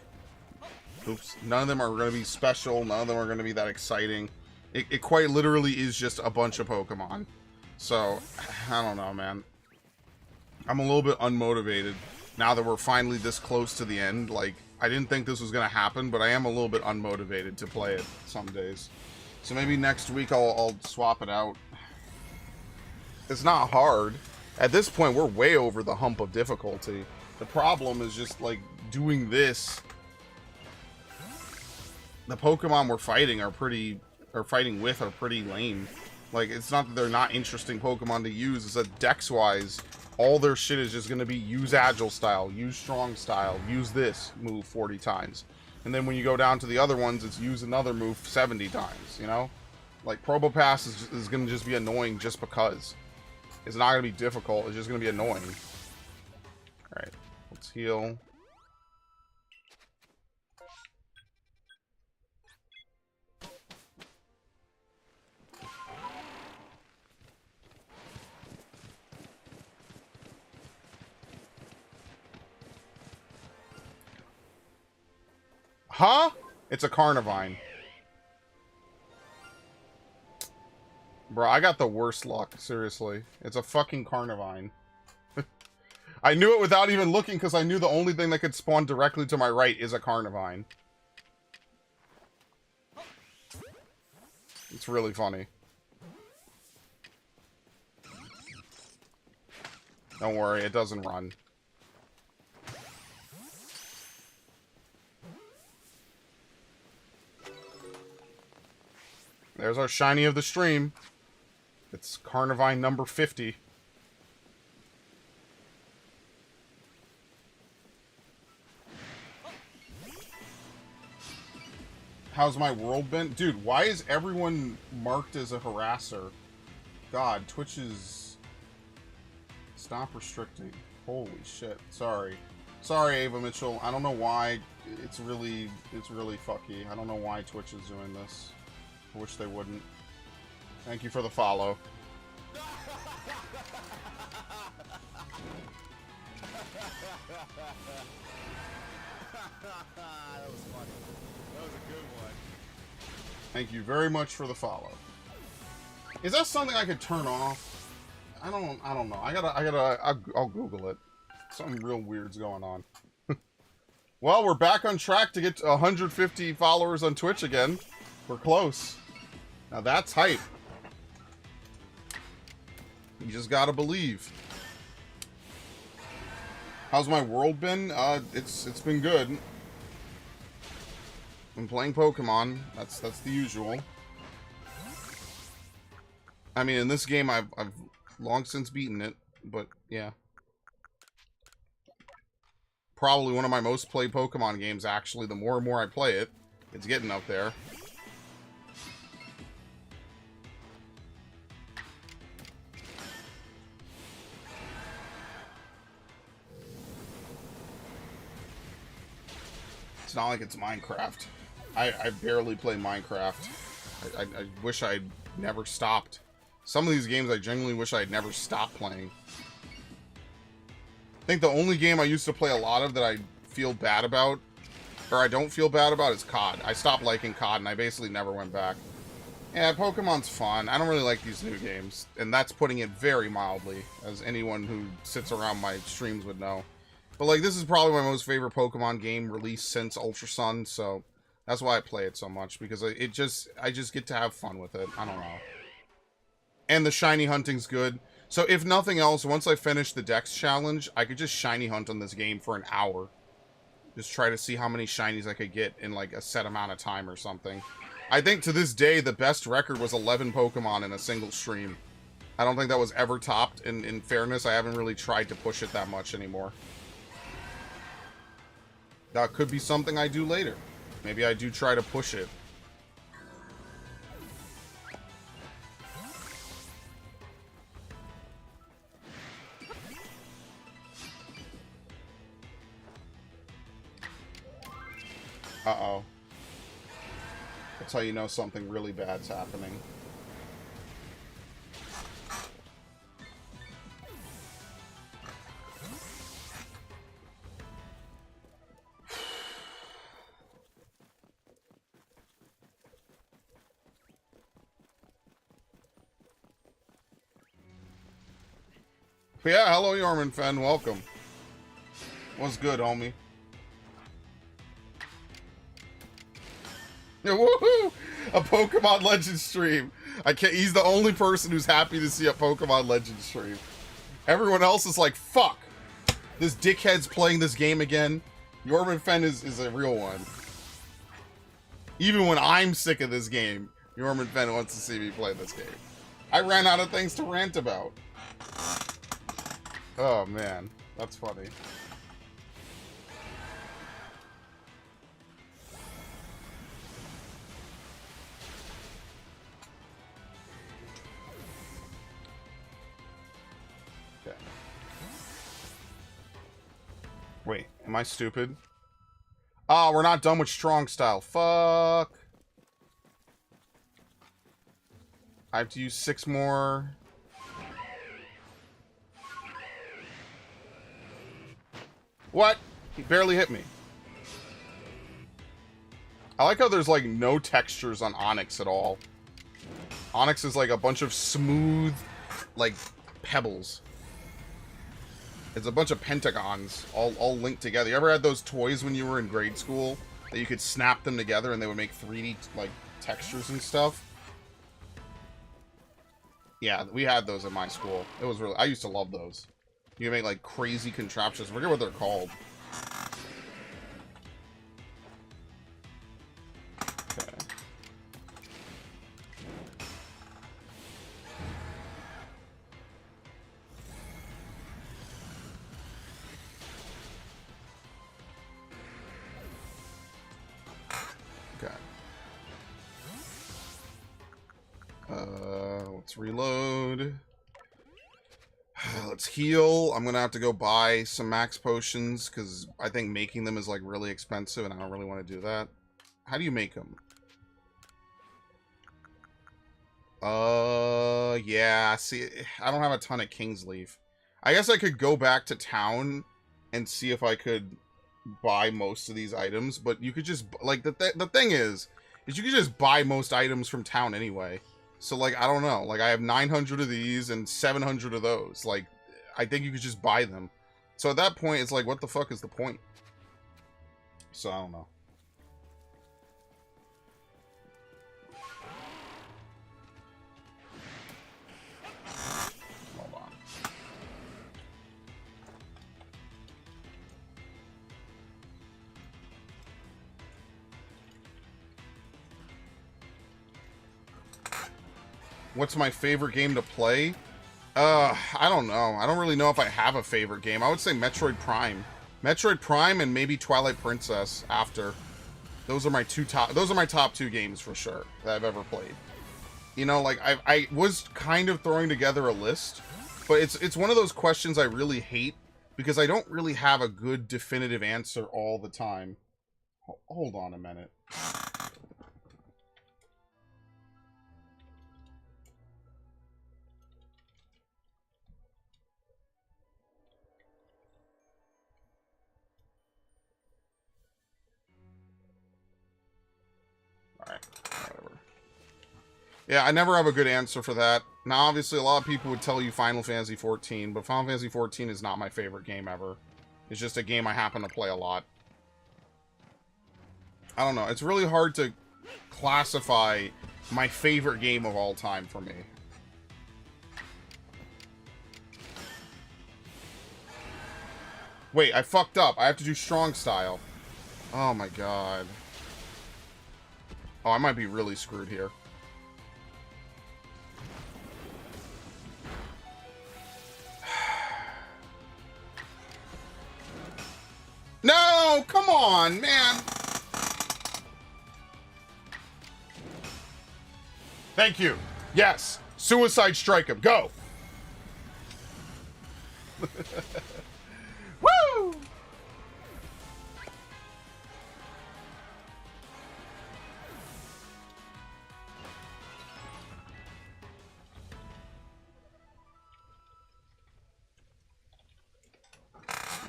oops, none of them are going to be special. None of them are going to be that exciting. It quite literally is just a bunch of Pokemon. So, I don't know, man. I'm a little bit unmotivated now that we're finally this close to the end. Like, I didn't think this was going to happen, but I am a little bit unmotivated to play it some days. So maybe next week I'll swap it out. It's not hard. At this point, we're way over the hump of difficulty. The problem is just, like, doing this. The Pokemon we're fighting are pretty lame. Like, it's not that they're not interesting Pokemon to use, it's that dex-wise, all their shit is just gonna be use Agile style, use Strong style, use this move 40 times. And then when you go down to the other ones, it's use another move 70 times, you know? Like, Probopass is gonna just be annoying just because. It's not gonna be difficult, it's just gonna be annoying. Alright, let's heal. Huh? It's a Carnivine. Bro, I got the worst luck, seriously. It's a fucking Carnivine. I knew it without even looking because I knew the only thing that could spawn directly to my right is a Carnivine. It's really funny. Don't worry, it doesn't run. There's our shiny of the stream. It's Carnivine number 50. How's my world been? Dude, why is everyone marked as a harasser? God, Twitch is... Stop restricting. Holy shit. Sorry. Sorry, Ava Mitchell. I don't know why. It's really fucky. I don't know why Twitch is doing this. I wish they wouldn't. Thank you for the follow. That was funny. That was a good one. Thank you very much for the follow. Is that something I could turn off? I don't know. I'll Google it. Something real weird's going on. Well, we're back on track to get to 150 followers on Twitch again. We're close. Now that's hype. You just gotta believe. How's my world been? It's been good. Been playing Pokemon. That's the usual. I mean, in this game, I've long since beaten it, but yeah. Probably one of my most played Pokemon games, actually. The more and more I play it, it's getting up there. It's not like it's Minecraft. I barely play Minecraft. I wish I'd never stopped. Some of these games I genuinely wish I'd never stopped playing. I think the only game I used to play a lot of that I feel bad about, or I don't feel bad about, is COD. I stopped liking COD and I basically never went back. Yeah, Pokemon's fun. I don't really like these new games, and that's putting it very mildly, as anyone who sits around my streams would know. But like, this is probably my most favorite Pokemon game released since Ultra Sun, so that's why I play it so much, because I just get to have fun with it. I don't know. And the shiny hunting's good. So if nothing else, once I finish the Dex challenge, I could just shiny hunt on this game for an hour. Just try to see how many shinies I could get in like a set amount of time or something. I think to this day, the best record was 11 Pokemon in a single stream. I don't think that was ever topped. In fairness, I haven't really tried to push it that much anymore. That could be something I do later. Maybe I do try to push it. Uh-oh. That's how you know something really bad's happening. Yeah, hello, Yorman Fen. Welcome. What's good, homie? Yeah, woohoo! A Pokemon Legends stream. He's the only person who's happy to see a Pokemon Legends stream. Everyone else is like, fuck! This dickhead's playing this game again. Yorman Fen is a real one. Even when I'm sick of this game, Yorman Fen wants to see me play this game. I ran out of things to rant about. Oh, man. That's funny. Okay. Wait, am I stupid? Oh, we're not done with strong style. Fuck. I have to use 6 more. What? He barely hit me. I like how there's like no textures on Onyx at all. Onyx is like a bunch of smooth, like, pebbles. It's a bunch of pentagons all linked together. You ever had those toys when you were in grade school that you could snap them together and they would make 3D like textures and stuff? Yeah, we had those in my school. It was really, I used to love those. You can make like crazy contraptions. I forget what they're called. Okay. Okay. Let's reload. Let's heal. I'm gonna have to go buy some max potions because I think making them is like really expensive and I don't really want to do that. How do you make them? Yeah, see, I don't have a ton of Kingsleaf. I guess I could go back to town and see if I could buy most of these items, but you could just, like, the thing is you could just buy most items from town anyway. So, like, I don't know. Like, I have 900 of these and 700 of those. Like, I think you could just buy them. So at that point, it's like, what the fuck is the point? So, I don't know. Hold on. What's my favorite game to play? I don't know. I don't really know if I have a favorite game. I would say Metroid Prime. Metroid Prime and maybe Twilight Princess after. Those are my top two games for sure that I've ever played. You know, like I was kind of throwing together a list, but it's one of those questions I really hate because I don't really have a good definitive answer all the time. Hold on a minute. Alright, whatever. Yeah, I never have a good answer for that. Now, obviously, a lot of people would tell you Final Fantasy XIV, but Final Fantasy XIV is not my favorite game ever. It's just a game I happen to play a lot. I don't know. It's really hard to classify my favorite game of all time for me. Wait, I fucked up. I have to do strong style. Oh my god. Oh, I might be really screwed here. No! Come on, man! Thank you. Yes. Suicide strike him. Go! Woo!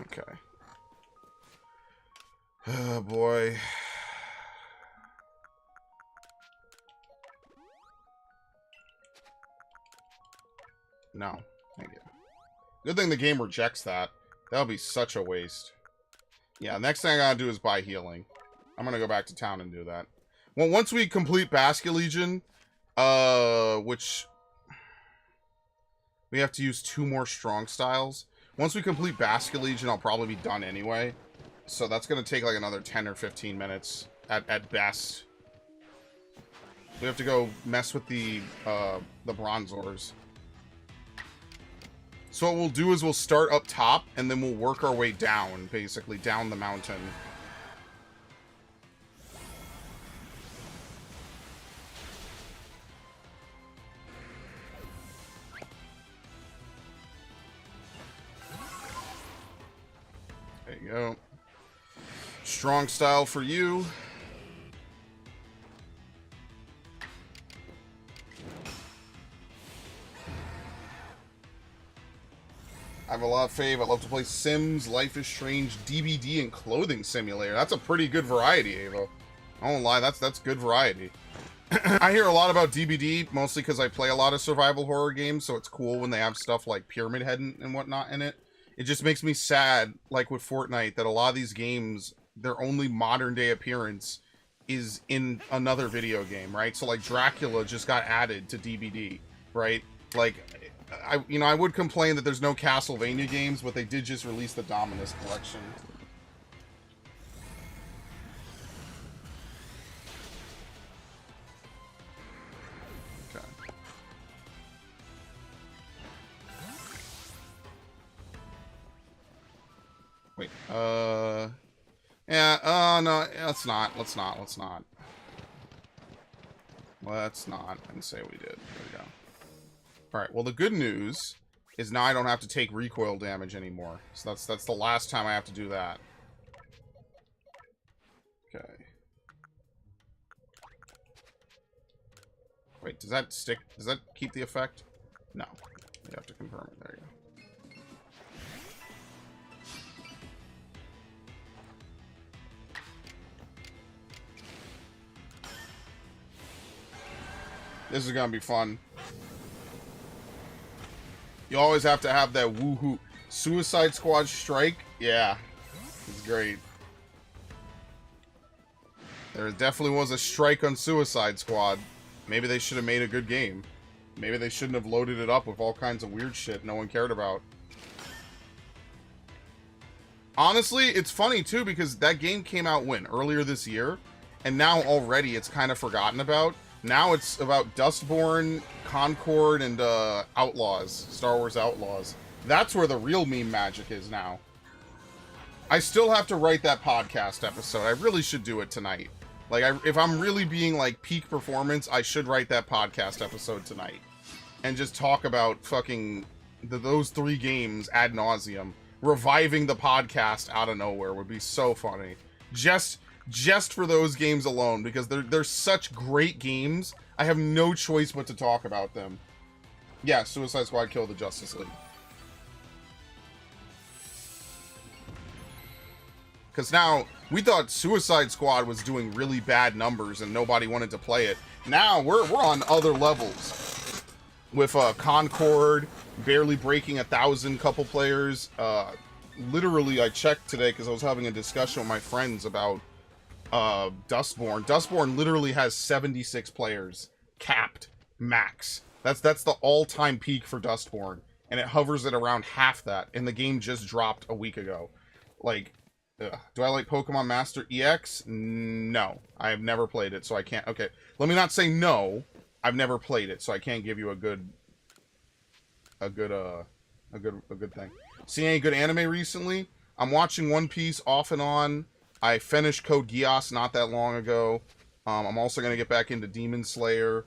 Okay. Oh, boy. No. Thank you. Good thing the game rejects that. That would be such a waste. Yeah, next thing I gotta do is buy healing. I'm gonna go back to town and do that. Well, once we complete Basket Legion, which... we have to use 2 more strong styles. Once we complete Basket Legion, I'll probably be done anyway. So that's gonna take like another 10 or 15 minutes at best. We have to go mess with the Bronzors. So what we'll do is we'll start up top, and then we'll work our way down, basically, down the mountain. There you go. Strong style for you. I have a lot of fave. I love to play Sims, Life is Strange, DBD, and Clothing Simulator. That's a pretty good variety, Ava. I won't lie, that's good variety. I hear a lot about DBD, mostly because I play a lot of survival horror games, so it's cool when they have stuff like Pyramid Head and whatnot in it. It just makes me sad, like with Fortnite, that a lot of these games, their only modern-day appearance is in another video game, right? So, like, Dracula just got added to DBD, right? Like... I would complain that there's no Castlevania games, but they did just release the Dominus collection. Okay. Wait, yeah, no, let's not. Let's not. And say we did. There we go. Alright, well the good news is now I don't have to take recoil damage anymore. So that's the last time I have to do that. Okay. Wait, does that stick? Does that keep the effect? No. You have to confirm it. There you go. This is gonna be fun. You always have to have that woohoo. Suicide Squad strike? Yeah. It's great. There definitely was a strike on Suicide Squad. Maybe they should have made a good game. Maybe they shouldn't have loaded it up with all kinds of weird shit no one cared about. Honestly, it's funny too because that game came out when? Earlier this year? And now already it's kind of forgotten about. Now it's about Dustborn, Concord, and Outlaws. Star Wars Outlaws. That's where the real meme magic is now. I still have to write that podcast episode. I really should do it tonight. Like, if I'm really being, like, peak performance, I should write that podcast episode tonight. And just talk about fucking those 3 games ad nauseum. Reviving the podcast out of nowhere would be so funny. Just for those games alone, because they're such great games, I have no choice but to talk about them. Yeah, Suicide Squad killed the Justice League. Because now, we thought Suicide Squad was doing really bad numbers and nobody wanted to play it. Now, we're on other levels. With Concord barely breaking 1,000 couple players. Literally, I checked today because I was having a discussion with my friends about Dustborn. Dustborn literally has 76 players. Capped. Max. That's the all-time peak for Dustborn. And it hovers at around half that. And the game just dropped a week ago. Like... Ugh. Do I like Pokemon Master EX? No. I have never played it, so I can't... Okay, let me not say no. I've never played it, so I can't give you a good thing. See any good anime recently? I'm watching One Piece off and on. I finished Code Geass not that long ago. I'm also going to get back into Demon Slayer.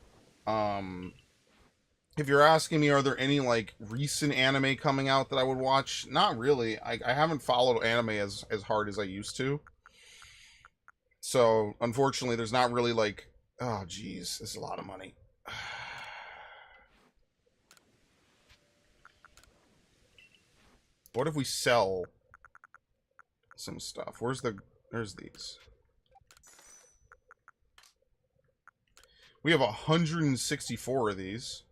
If you're asking me, are there any, like, recent anime coming out that I would watch? Not really. I haven't followed anime as hard as I used to. So, unfortunately, there's not really, like... Oh, jeez. This is a lot of money. What if we sell some stuff? There's these. We have 164 of these.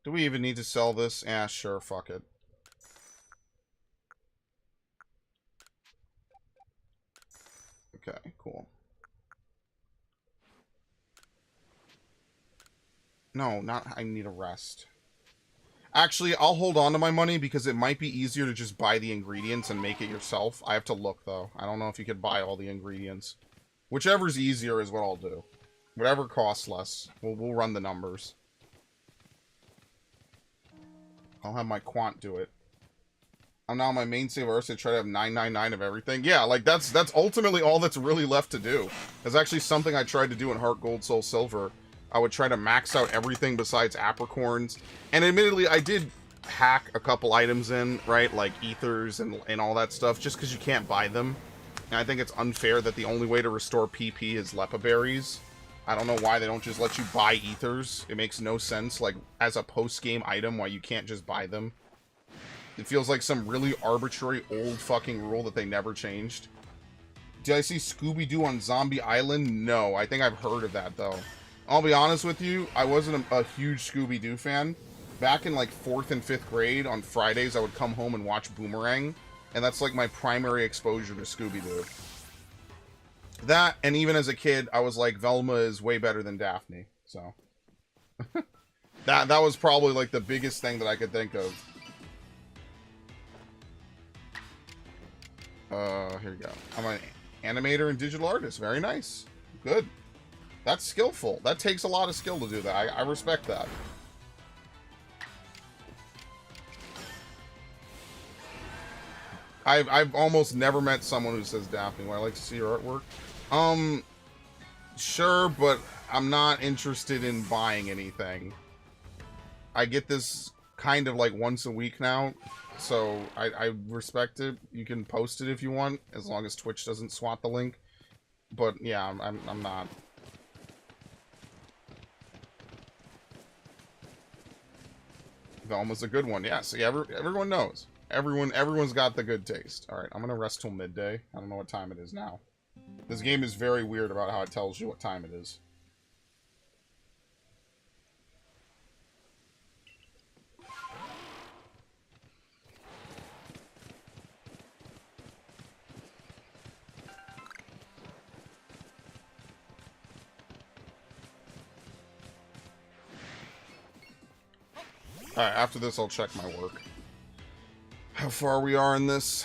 Do we even need to sell this? Ah, sure, fuck it. Okay, cool. No, not... I need a rest. Actually, I'll hold on to my money because it might be easier to just buy the ingredients and make it yourself. I have to look, though. I don't know if you could buy all the ingredients. Whichever's easier is what I'll do. Whatever costs less. We'll run the numbers. I'll have my quant do it. I'm now on my main save Arceus to try to have 999 of everything. Yeah, like, that's ultimately all that's really left to do. That's actually something I tried to do in Heart Gold, Soul Silver. I would try to max out everything besides apricorns. And admittedly, I did hack a couple items in, right? Like ethers and all that stuff, just because you can't buy them. And I think it's unfair that the only way to restore PP is Lepa Berries. I don't know why they don't just let you buy ethers. It makes no sense, like, as a post-game item, why you can't just buy them. It feels like some really arbitrary old fucking rule that they never changed. Did I see Scooby-Doo on Zombie Island? No, I think I've heard of that, though. I'll be honest with you, I wasn't a huge Scooby-Doo fan. Back in, like, 4th and 5th grade, on Fridays, I would come home and watch Boomerang. And that's, like, my primary exposure to Scooby-Doo. That, and even as a kid, I was like, Velma is way better than Daphne. So, that was probably, like, the biggest thing that I could think of. Here we go. I'm an animator and digital artist. Very nice. Good. That's skillful. That takes a lot of skill to do that. I respect that. I've almost never met someone who says Daphne. Would I like to see your artwork? Sure, but I'm not interested in buying anything. I get this kind of like once a week now. So I respect it. You can post it if you want, as long as Twitch doesn't swat the link. But yeah, I'm not. Velma's a good one. Yeah, see, everyone knows. Everyone's got the good taste. Alright, I'm gonna rest till midday. I don't know what time it is now. This game is very weird about how it tells you what time it is. Alright, after this I'll check my work. How far we are in this.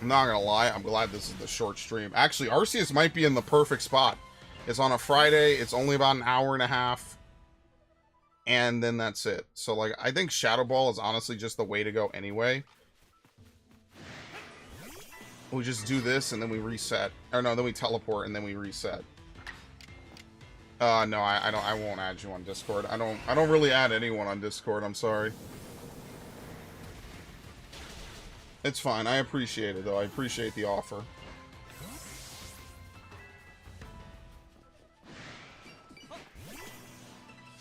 I'm not gonna lie, I'm glad this is the short stream. Actually, Arceus might be in the perfect spot. It's on a Friday, it's only about an hour and a half. And then that's it. So, like, I think Shadow Ball is honestly just the way to go anyway. We just do this and then we reset. Or no, then we teleport and then we reset. No, I won't add you on Discord. I don't really add anyone on Discord, I'm sorry. It's fine. I appreciate it, though. I appreciate the offer.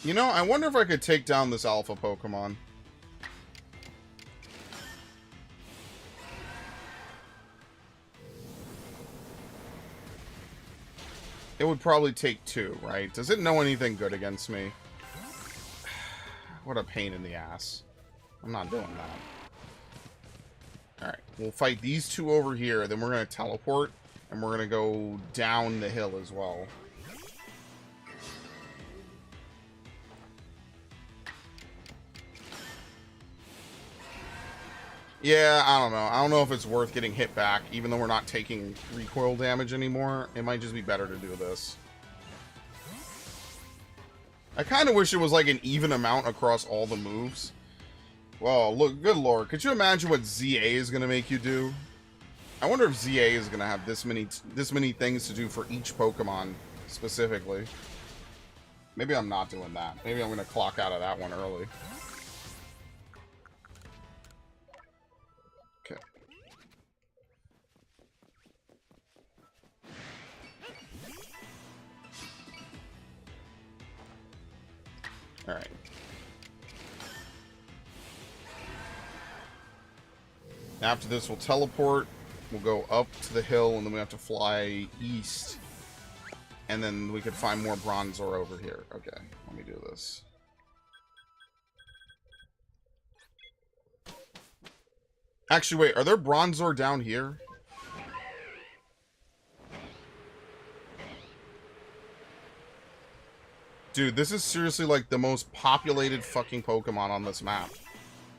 You know, I wonder if I could take down this alpha Pokemon. It would probably take 2, right? Does it know anything good against me? What a pain in the ass. I'm not doing that. Alright, we'll fight these 2 over here, then we're going to teleport, and we're going to go down the hill as well. Yeah, I don't know. I don't know if it's worth getting hit back, even though we're not taking recoil damage anymore. It might just be better to do this. I kind of wish it was like an even amount across all the moves. Well, look, good lord. Could you imagine what ZA is going to make you do? I wonder if ZA is going to have this many things to do for each Pokemon specifically. Maybe I'm not doing that. Maybe I'm going to clock out of that one early. Okay. Alright. After this, we'll teleport. We'll go up to the hill, and then we have to fly east. And then we could find more Bronzor over here. Okay, let me do this. Actually, wait, are there Bronzor down here? Dude, this is seriously like the most populated fucking Pokemon on this map.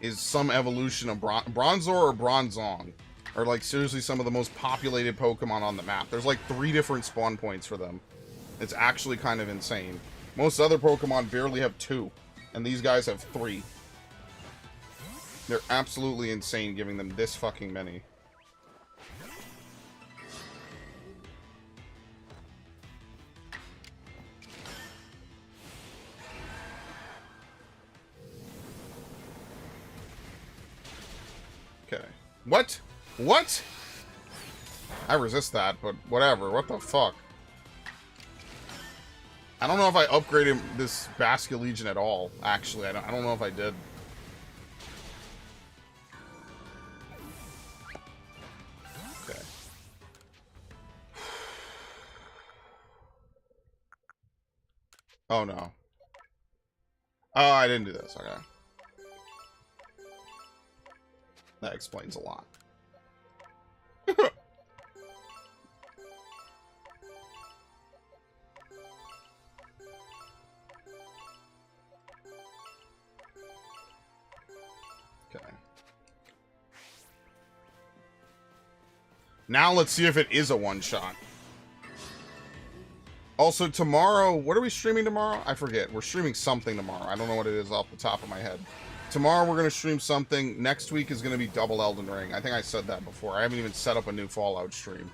Is some evolution of Bronzor or Bronzong. Are like seriously some of the most populated Pokemon on the map. There's like 3 different spawn points for them. It's actually kind of insane. Most other Pokemon barely have 2. And these guys have 3. They're absolutely insane giving them this fucking many. Okay. What? What? I resist that, but whatever. What the fuck? I don't know if I upgraded this Basculegion at all, actually. I don't know if I did. Okay. Oh, no. Oh, I didn't do this. Okay. That explains a lot. Okay. Now let's see if it is a one-shot. Also, tomorrow... What are we streaming tomorrow? I forget. We're streaming something tomorrow. I don't know what it is off the top of my head. Tomorrow we're going to stream something. Next week is going to be double Elden Ring. I think I said that before. I haven't even set up a new Fallout stream.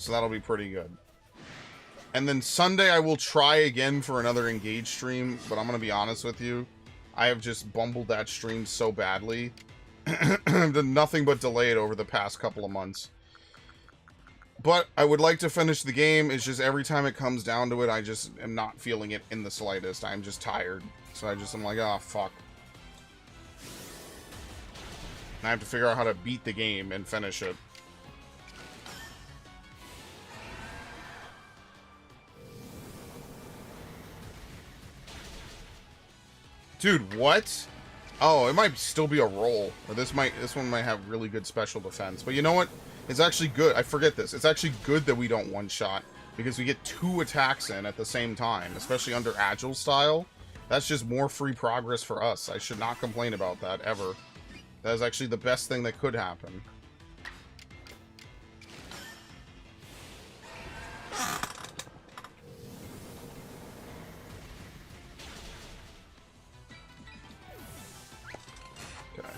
So that'll be pretty good. And then Sunday I will try again for another Engage stream, but I'm going to be honest with you. I have just bumbled that stream so badly. I've done nothing but delay it over the past couple of months. But I would like to finish the game. It's just every time it comes down to it, I just am not feeling it in the slightest. I'm just tired. So I'm like, oh, fuck. I have to figure out how to beat the game and finish it. Dude, what? Oh, it might still be a roll. Or this one might have really good special defense. But you know what? It's actually good. I forget this. It's actually good that we don't one-shot, because we get 2 attacks in at the same time, especially under Agile style. That's just more free progress for us. I should not complain about that, ever. That is actually the best thing that could happen. Okay.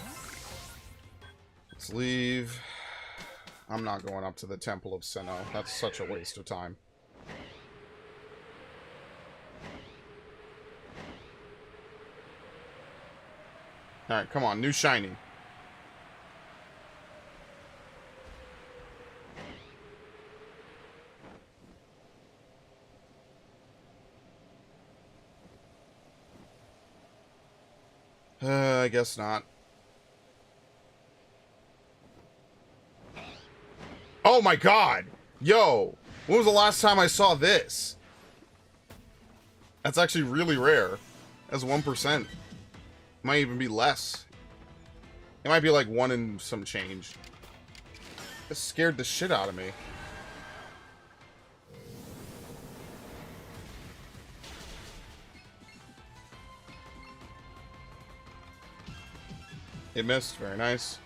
Let's leave. I'm not going up to the Temple of Sinnoh. That's such a waste of time. Alright, come on. New shiny. I guess not. Oh my god! Yo! When was the last time I saw this? That's actually really rare. That's 1%. Might even be less. It might be like 1 and some change. This scared the shit out of me. It missed. Very nice.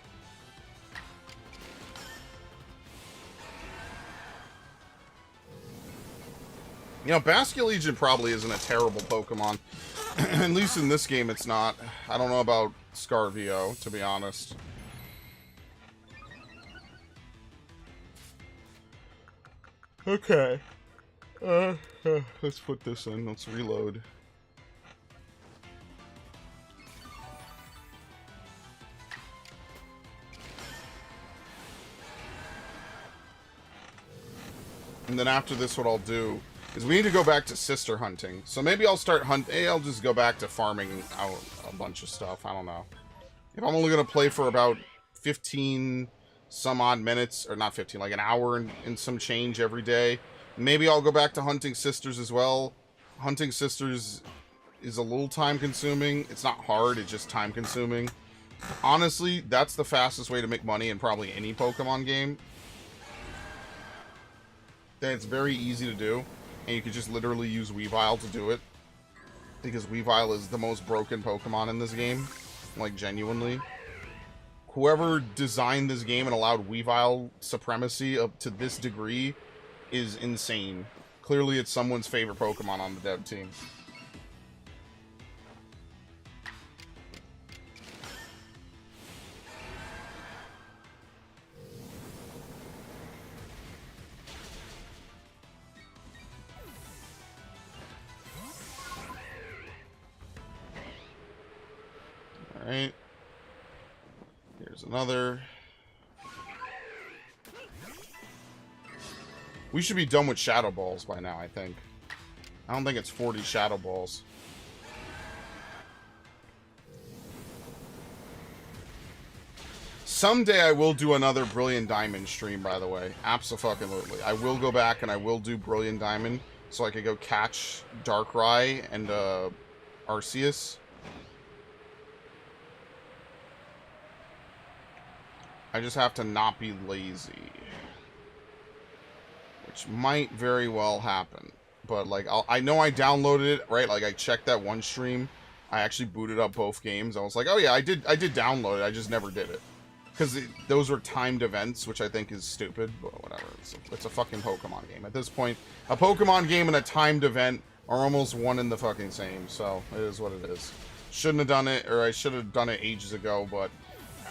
You know, Basculegion probably isn't a terrible Pokemon. At least in this game, it's not. I don't know about Scarvio, to be honest. Okay. Let's put this in. Let's reload. And then after this, what I'll do is we need to go back to sister hunting. So maybe I'll start I'll just go back to farming out a bunch of stuff. I don't know. If I'm only going to play for about 15 some odd minutes, or not 15, like an hour and some change every day, maybe I'll go back to hunting sisters as well. Hunting sisters is a little time consuming. It's not hard, it's just time consuming. Honestly, that's the fastest way to make money in probably any Pokemon game. It's very easy to do, and you can just literally use Weavile to do it, because Weavile is the most broken Pokemon in this game, like genuinely. Whoever designed this game and allowed Weavile supremacy up to this degree is insane. Clearly it's someone's favorite Pokemon on the dev team. Alright. Here's another. We should be done with Shadow Balls by now, I think. I don't think it's 40 Shadow Balls. Someday I will do another Brilliant Diamond stream, by the way. Abso-fucking-lutely. I will go back and I will do Brilliant Diamond so I could go catch Darkrai and Arceus. I just have to not be lazy. Which might very well happen. But, like, I know I downloaded it, right? Like, I checked that one stream. I actually booted up both games. I was like, oh yeah, I did download it. I just never did it. Because those were timed events, which I think is stupid. But whatever. It's a fucking Pokemon game. At this point, a Pokemon game and a timed event are almost one and the fucking same. So, it is what it is. Shouldn't have done it, or I should have done it ages ago, but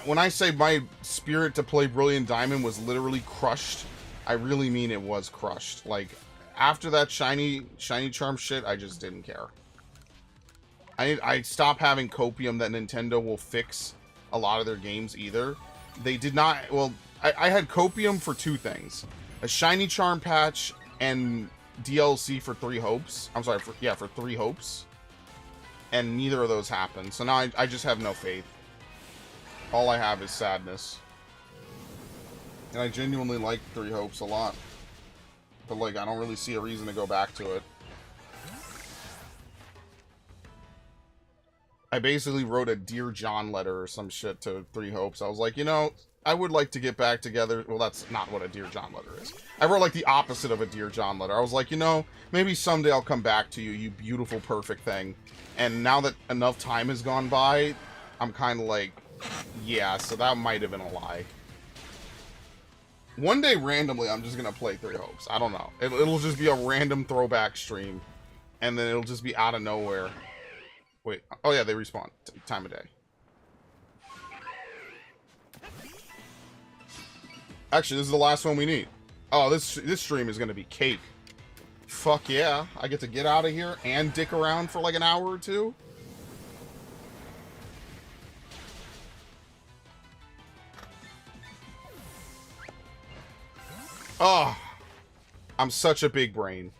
when I say my spirit to play Brilliant Diamond was literally crushed I really mean it was crushed. Like, after that shiny charm shit, I just didn't care. I stopped having copium that Nintendo will fix a lot of their games either. They did not, well, I had copium for two things. A shiny charm patch and DLC for 3 hopes. I'm sorry, for 3 hopes. And neither of those happened. So now I just have no faith. All I have is sadness. And I genuinely like 3 hopes a lot. But, like, I don't really see a reason to go back to it. I basically wrote a Dear John letter or some shit to 3 hopes. I was like, you know, I would like to get back together. Well, that's not what a Dear John letter is. I wrote, like, the opposite of a Dear John letter. I was like, you know, maybe someday I'll come back to you, you beautiful, perfect thing. And now that enough time has gone by, I'm kind of like, yeah, so that might have been a lie. One day, randomly, I'm just going to play 3 hopes. I don't know. It'll just be a random throwback stream. And then it'll just be out of nowhere. Wait. Oh, yeah, they respawn. Time of day. Actually, this is the last one we need. Oh, this stream is going to be cake. Fuck yeah. I get to get out of here and dick around for like an hour or two. Oh, I'm such a big brain.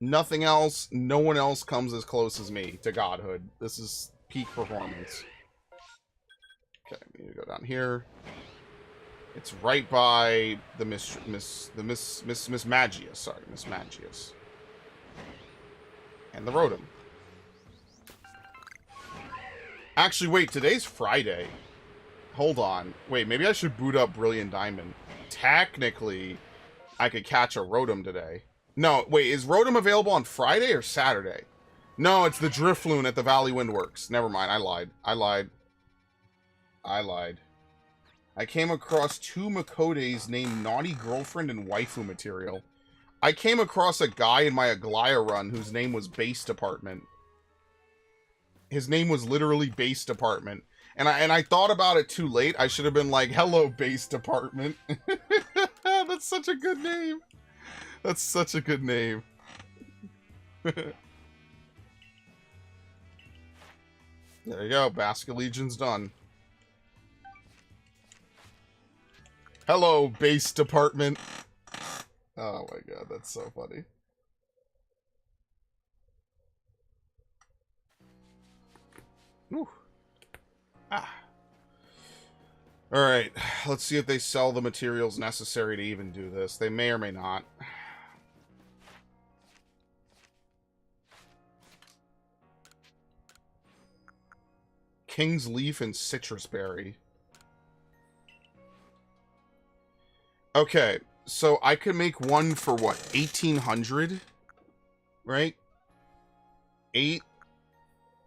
Nothing else, no one else comes as close as me to godhood. This is peak performance. Okay, we need to go down here. It's right by the Miss Magius. Sorry, Miss Magius. And the Rotom. Actually, wait, today's Friday. Hold on. Wait, maybe I should boot up Brilliant Diamond. Technically, I could catch a Rotom today. No, wait, is Rotom available on Friday or Saturday? No, it's the Drifloon at the Valley Windworks. Never mind, I lied. I came across 2 Makotes named Naughty Girlfriend and Waifu Material. I came across a guy in my Aglaya run whose name was Base Department. His name was literally Base Department. And I thought about it too late. I should have been like, hello, Base Department. That's such a good name. That's such a good name. There you go. Basket Legion's done. Hello, Base Department. Oh my god, that's so funny. Whew. Ah. Alright, let's see if they sell the materials necessary to even do this. They may or may not. King's Leaf and Citrus Berry. Okay, so I could make one for what, 1,800? Right? 8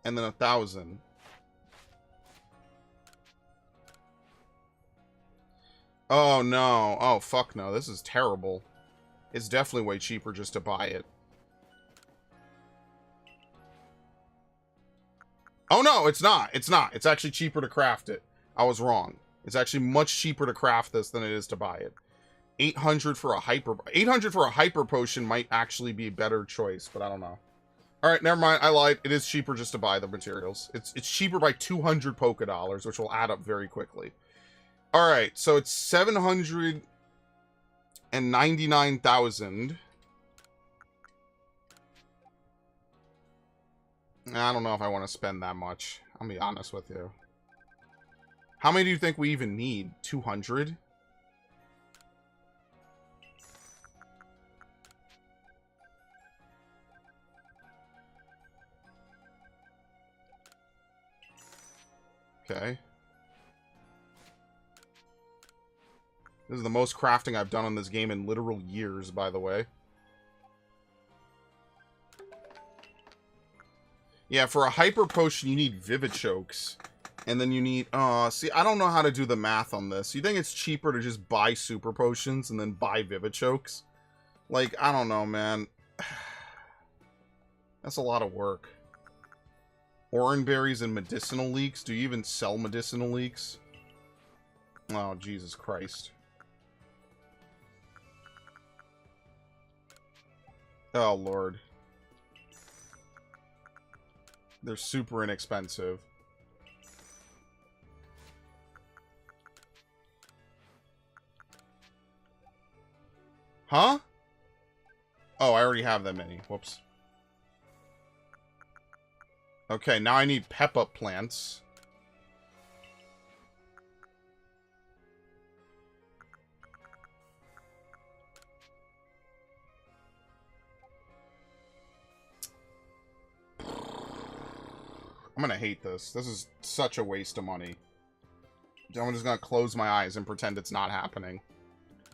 and then 1,000. Oh no. Oh fuck no. This is terrible. It's definitely way cheaper just to buy it. Oh no, it's not. It's not. It's actually cheaper to craft it. I was wrong. It's actually much cheaper to craft this than it is to buy it. 800 for a hyper potion might actually be a better choice, but I don't know. All right, never mind. I lied. It is cheaper just to buy the materials. It's cheaper by 200 Poké Dollars, which will add up very quickly. All right, so it's 799,000. I don't know if I want to spend that much. I'll be honest with you. How many do you think we even need? 200? Okay. This is the most crafting I've done on this game in literal years, by the way. Yeah, for a hyper potion, you need Vivichokes. And then you need... see, I don't know how to do the math on this. You think it's cheaper to just buy super potions and then buy Vivichokes? Like, I don't know, man. That's a lot of work. Oran berries and medicinal leeks? Do you even sell medicinal leeks? Oh, Jesus Christ. Oh, Lord. They're super inexpensive. Huh? Oh, I already have that many. Whoops. Okay, now I need pep-up plants. I'm gonna hate this. This is such a waste of money. I'm just gonna close my eyes and pretend it's not happening.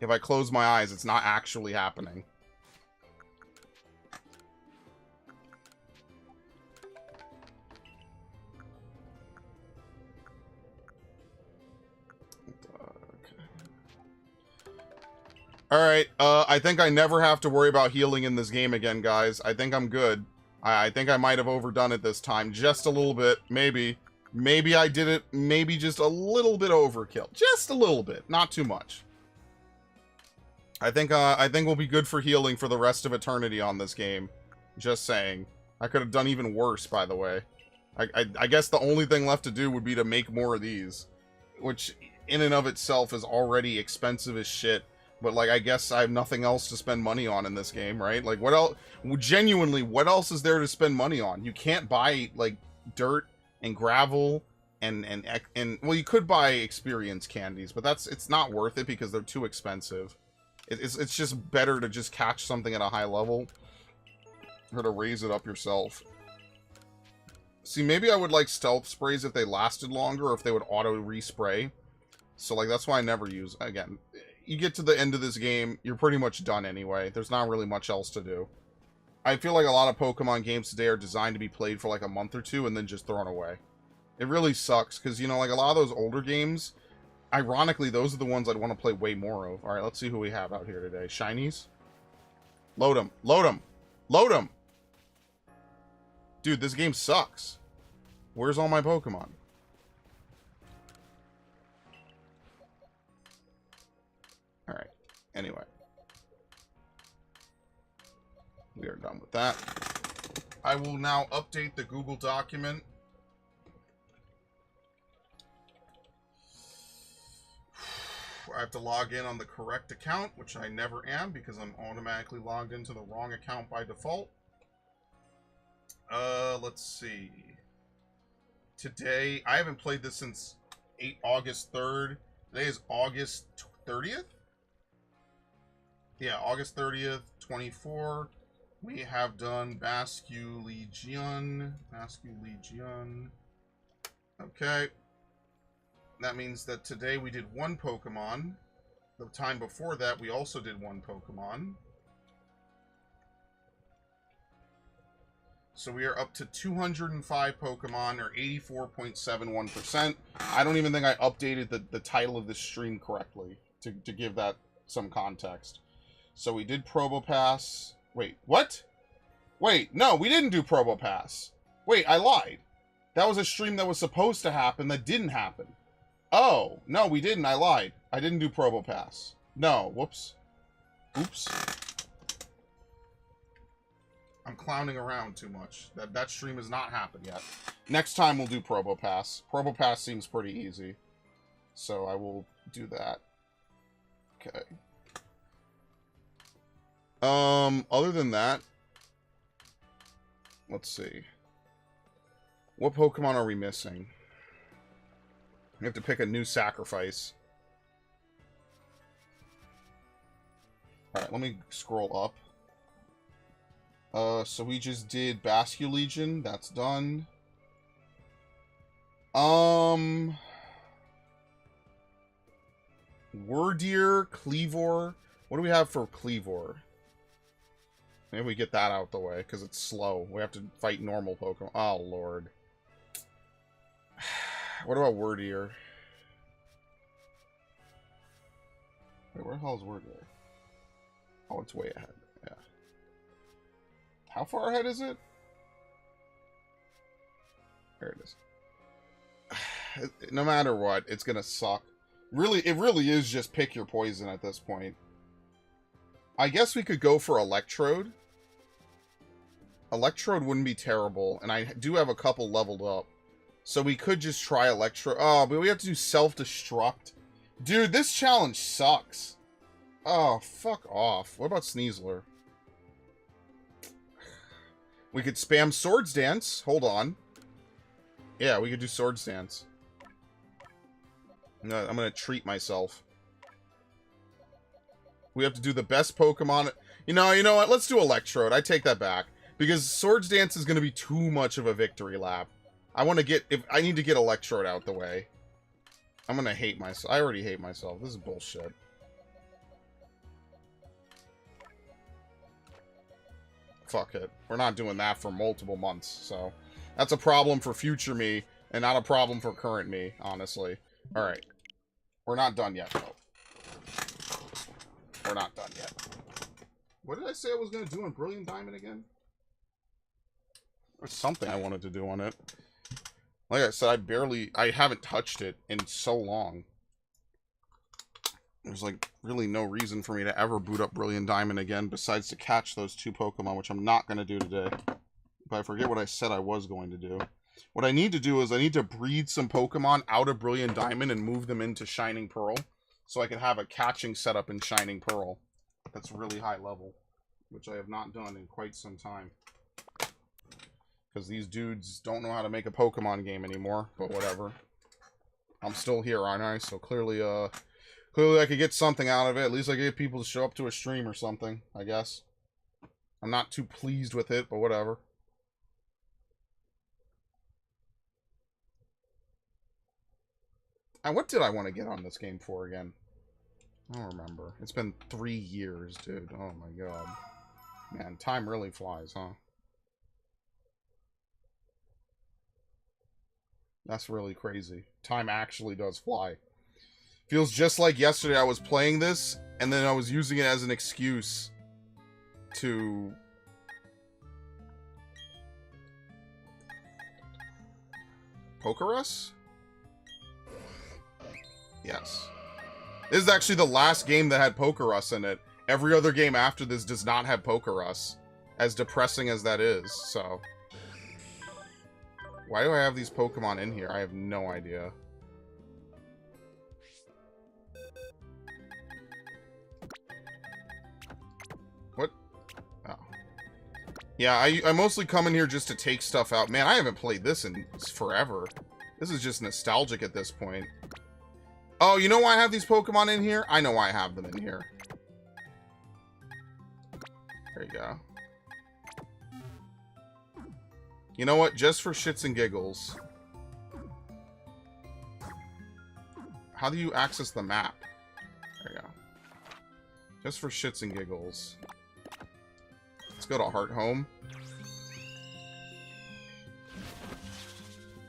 If I close my eyes, it's not actually happening. Alright, I think I never have to worry about healing in this game again, guys. I think I'm good. I think I might have overdone it this time. Just a little bit. Maybe. Maybe I did it, maybe just a little bit overkill. Just a little bit. Not too much. I think we'll be good for healing for the rest of eternity on this game. Just saying. I could have done even worse, by the way. I guess the only thing left to do would be to make more of these. Which, in and of itself, is already expensive as shit. But, like, I guess I have nothing else to spend money on in this game, right? Like, what else? Genuinely, what else is there to spend money on? You can't buy, like, dirt and gravel and well, you could buy experience candies, but it's not worth it because they're too expensive. It's just better to just catch something at a high level or to raise it up yourself. See, maybe I would like stealth sprays if they lasted longer or if they would auto respray. So, like, that's why I never use, again, you get to the end of this game, you're pretty much done anyway. There's not really much else to do. I feel like a lot of Pokemon games today are designed to be played for like a month or two and then just thrown away. It really sucks, because, you know, like a lot of those older games, ironically, those are the ones I'd want to play way more of. Alright, let's see who we have out here today. Shinies? Load them. Load them. Load them! Dude, this game sucks. Where's all my Pokemon? Alright. Anyway. We are done with that. I will now update the Google document. I have to log in on the correct account, which I never am because I'm automatically logged into the wrong account by default. Let's see. Today, I haven't played this since August 3rd. Today is August 30th? Yeah, August 30th, 24. We have done Basculegion. Basculegion. Okay. That means that today we did one Pokemon. The time before that, we also did one Pokemon. So we are up to 205 Pokemon, or 84.71%. I don't even think I updated the title of this stream correctly to give that some context. So we did Probopass. Wait, what? Wait, no, we didn't do Probopass. Wait, I lied. That was a stream that was supposed to happen that didn't happen. Oh, no, we didn't. I lied. I didn't do Probopass. No, whoops. Oops. I'm clowning around too much. That stream has not happened yet. Next time we'll do Probopass. Probopass seems pretty easy. So I will do that. Okay. Other than that, let's see. What Pokemon are we missing? We have to pick a new sacrifice. Alright, let me scroll up. So we just did Basculegion. That's done. Wordeer, Cleavor. What do we have for Cleavor? Maybe we get that out the way, because it's slow. We have to fight normal Pokemon. Oh, Lord. What about Wordeer? Wait, where the hell is Wordeer? Oh, it's way ahead. Yeah. How far ahead is it? There it is. No matter what, it's gonna suck. Really, it really is just pick your poison at this point. I guess we could go for Electrode. Electrode wouldn't be terrible, and I do have a couple leveled up. So we could just try Electrode. Oh, but we have to do Self-Destruct. Dude, this challenge sucks. Oh, fuck off. What about Sneasler? We could spam Swords Dance. Hold on. Yeah, we could do Swords Dance. No, I'm gonna treat myself. We have to do the best Pokemon. You know what? Let's do Electrode. I take that back. Because Swords Dance is gonna be too much of a victory lap. I need to get Electrode out the way. I'm gonna hate myself. I already hate myself. This is bullshit. Fuck it. We're not doing that for multiple months, so... That's a problem for future me, and not a problem for current me, honestly. Alright. We're not done yet, though. We're not done yet. What did I say I was gonna do on Brilliant Diamond again? There's something I wanted to do on it. Like I said, I haven't touched it in so long. There's, like, really no reason for me to ever boot up Brilliant Diamond again, besides to catch those 2 Pokemon, which I'm not going to do today. But I forget what I said I was going to do. What I need to do is I need to breed some Pokemon out of Brilliant Diamond and move them into Shining Pearl, so I can have a catching setup in Shining Pearl that's really high level, which I have not done in quite some time. Because these dudes don't know how to make a Pokemon game anymore, but whatever. I'm still here, aren't I? So clearly I could get something out of it. At least I get people to show up to a stream or something, I guess. I'm not too pleased with it, but whatever. And what did I want to get on this game for again? I don't remember. It's been 3 years, dude. Oh my god. Man, time really flies, huh? That's really crazy. Time actually does fly. Feels just like yesterday I was playing this, and then I was using it as an excuse to... Pokerus? Yes. This is actually the last game that had Pokerus in it. Every other game after this does not have Pokerus. As depressing as that is, so... Why do I have these Pokemon in here? I have no idea. What? Oh. Yeah, I mostly come in here just to take stuff out. Man, I haven't played this in forever. This is just nostalgic at this point. Oh, you know why I have these Pokemon in here? I know why I have them in here. There you go. You know what? Just for shits and giggles. How do you access the map? There you go. Just for shits and giggles. Let's go to Heart Home.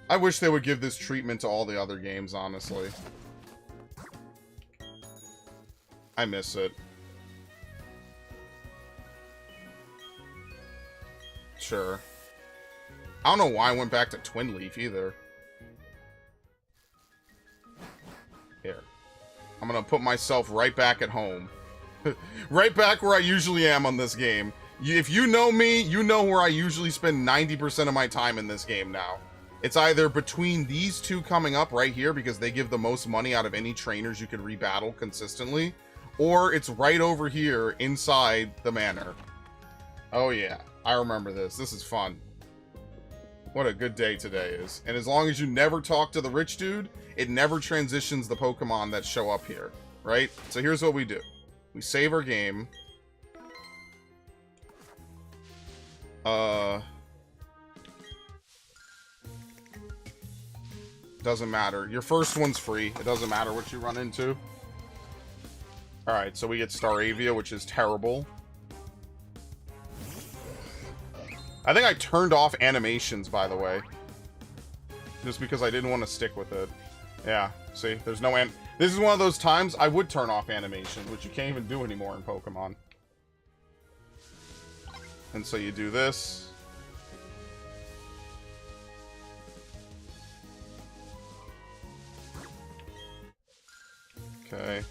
I wish they would give this treatment to all the other games, honestly. I miss it. Sure. I don't know why I went back to Twin Leaf either. Here. I'm gonna put myself right back at home. Right back where I usually am on this game. If you know me, you know where I usually spend 90% of my time in this game now. It's either between these two coming up right here because they give the most money out of any trainers you could rebattle consistently, or it's right over here inside the manor. Oh yeah, I remember this. This is fun. What a good day today is. And as long as you never talk to the rich dude, it never transitions the Pokemon that show up here, right? So here's what we do. We save our game. Doesn't matter. Your first one's free. It doesn't matter what you run into. Alright, so we get Staravia, which is terrible. I think I turned off animations, by the way. Just because I didn't want to stick with it. Yeah, see? There's no This is one of those times I would turn off animation, which you can't even do anymore in Pokemon. And so you do this. Okay.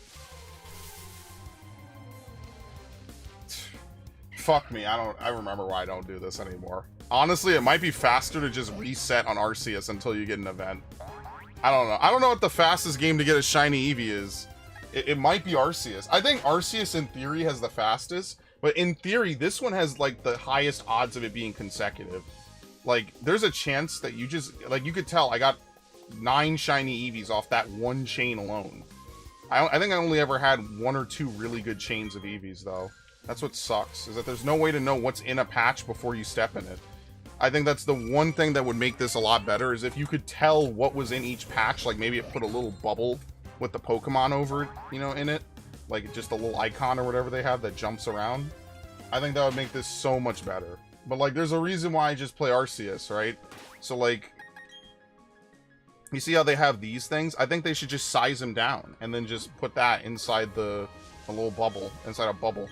Fuck me, I remember why I don't do this anymore. Honestly, it might be faster to just reset on Arceus until you get an event. I don't know. I don't know what the fastest game to get a shiny Eevee is. It might be Arceus. I think Arceus in theory has the fastest, but in theory, this one has like the highest odds of it being consecutive. Like, there's a chance that you just, like, you could tell I got 9 shiny Eevees off that one chain alone. I think I only ever had 1 or 2 really good chains of Eevees, though. That's what sucks, is that there's no way to know what's in a patch before you step in it. I think that's the one thing that would make this a lot better, is if you could tell what was in each patch, like maybe it put a little bubble with the Pokemon over it, you know, in it. Like, just a little icon or whatever they have that jumps around. I think that would make this so much better. But, like, there's a reason why I just play Arceus, right? So, like, you see how they have these things? I think they should just size them down and then just put that inside a little bubble, inside a bubble.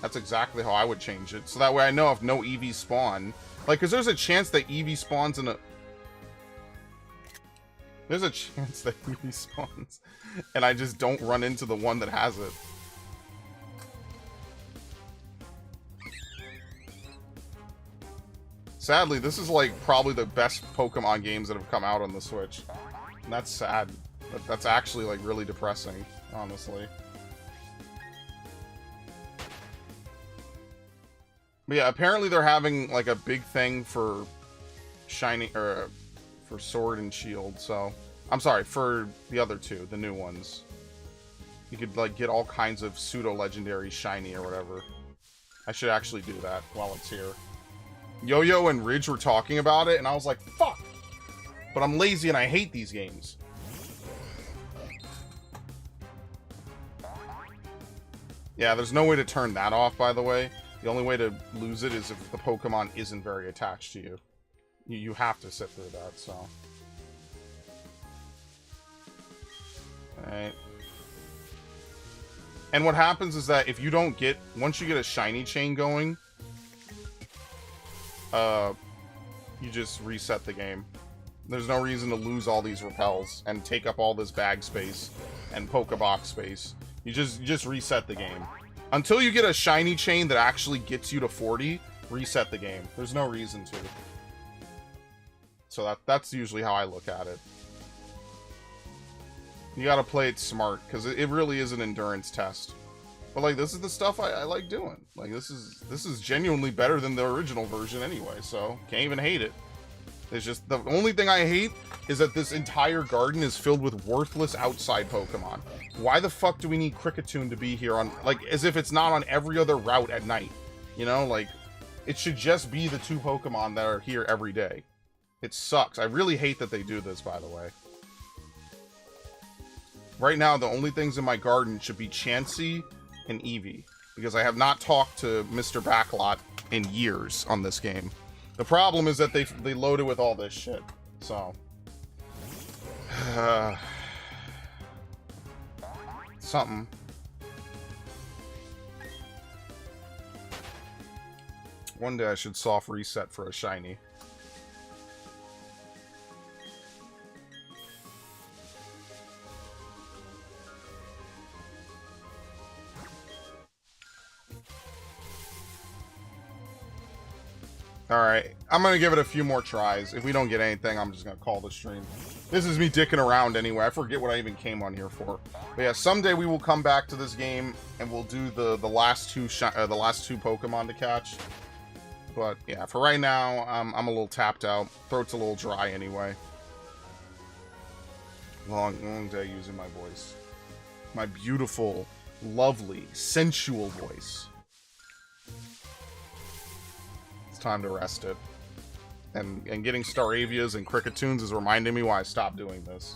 That's exactly how I would change it. So that way I know if no Eevee spawn. Like, because there's a chance that Eevee spawns in a... There's a chance that Eevee spawns and I just don't run into the one that has it. Sadly, this is like probably the best Pokemon games that have come out on the Switch. And that's sad. That's actually like really depressing, honestly. But yeah, apparently they're having like a big thing for Shiny, or for Sword and Shield, so... I'm sorry, for the other two, the new ones. You could like get all kinds of pseudo-legendary shiny or whatever. I should actually do that while it's here. Yo-Yo and Ridge were talking about it, and I was like, fuck! But I'm lazy and I hate these games. Yeah, there's no way to turn that off, by the way. The only way to lose it is if the Pokemon isn't very attached to you. You have to sit through that, so... Alright. And what happens is that if you don't get... Once you get a shiny chain going... You just reset the game. There's no reason to lose all these repels and take up all this bag space and Pokebox space. You just reset the game. Until you get a shiny chain that actually gets you to 40, reset the game. There's no reason to. So that's usually how I look at it. You gotta play it smart, because it really is an endurance test. But like, this is the stuff I like doing. Like, this is genuinely better than the original version anyway, so can't even hate it. It's just, the only thing I hate is that this entire garden is filled with worthless outside Pokemon. Why the fuck do we need Kricketune to be here on, like, as if it's not on every other route at night? You know, like, it should just be the 2 Pokemon that are here every day. It sucks. I really hate that they do this, by the way. Right now, the only things in my garden should be Chansey and Eevee, because I have not talked to Mr. Backlot in years on this game. The problem is that they load it with all this shit, so... something. One day I should soft reset for a shiny. Alright, I'm gonna give it a few more tries. If we don't get anything, I'm just gonna call the stream. This is me dicking around anyway. I forget what I even came on here for. But yeah, someday we will come back to this game and we'll do the last two Pokemon to catch. But yeah, for right now, I'm a little tapped out. Throat's a little dry anyway. Long day using my voice. My beautiful, lovely, sensual voice. Time to rest it. And getting Staravias and Kricketoons is reminding me why I stopped doing this.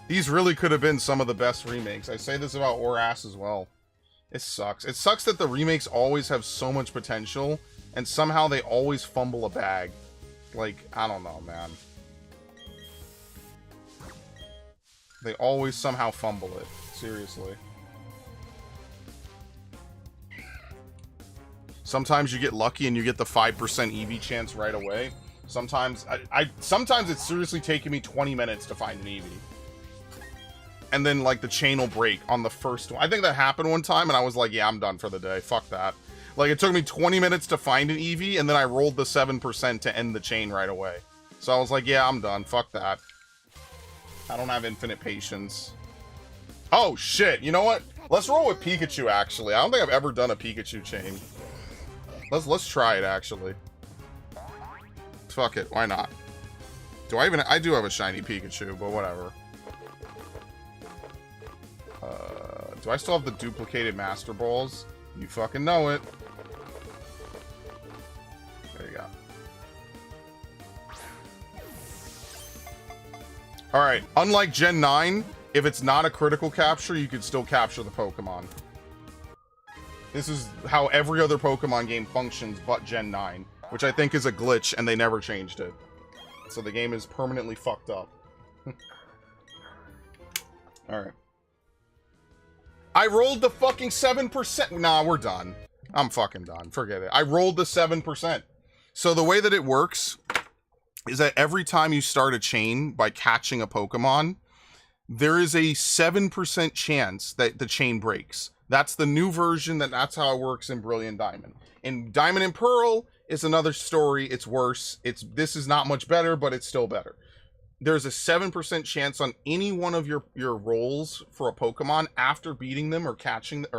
These really could have been some of the best remakes. I say this about Oras as well. It sucks. It sucks that the remakes always have so much potential and somehow they always fumble a bag. Like, I don't know, man. They always somehow fumble it. Seriously. Sometimes you get lucky and you get the 5% EV chance right away. Sometimes, sometimes it's seriously taking me 20 minutes to find an EV. And then, like, the chain will break on the first one. I think that happened one time, and I was like, yeah, I'm done for the day. Fuck that. Like, it took me 20 minutes to find an EV, and then I rolled the 7% to end the chain right away. So I was like, yeah, I'm done. Fuck that. I don't have infinite patience. Oh, shit. You know what? Let's roll with Pikachu, actually. I don't think I've ever done a Pikachu chain. Let's try it, actually. Fuck it. Why not? I do have a shiny Pikachu, but whatever. Do I still have the duplicated Master Balls? You fucking know it. There you go. Alright, unlike Gen 9, if it's not a critical capture, you can still capture the Pokemon. This is how every other Pokemon game functions but Gen 9, which I think is a glitch, and they never changed it. So the game is permanently fucked up. Alright. I rolled the fucking 7%. Nah, we're done. I'm fucking done. Forget it. I rolled the 7%. So the way that it works is that every time you start a chain by catching a Pokemon, there is a 7% chance that the chain breaks. That's the new version. That's how it works in Brilliant Diamond. In Diamond and Pearl, it's another story. It's worse. This is not much better, but it's still better. There's a 7% chance on any one of your rolls for a Pokemon after beating them or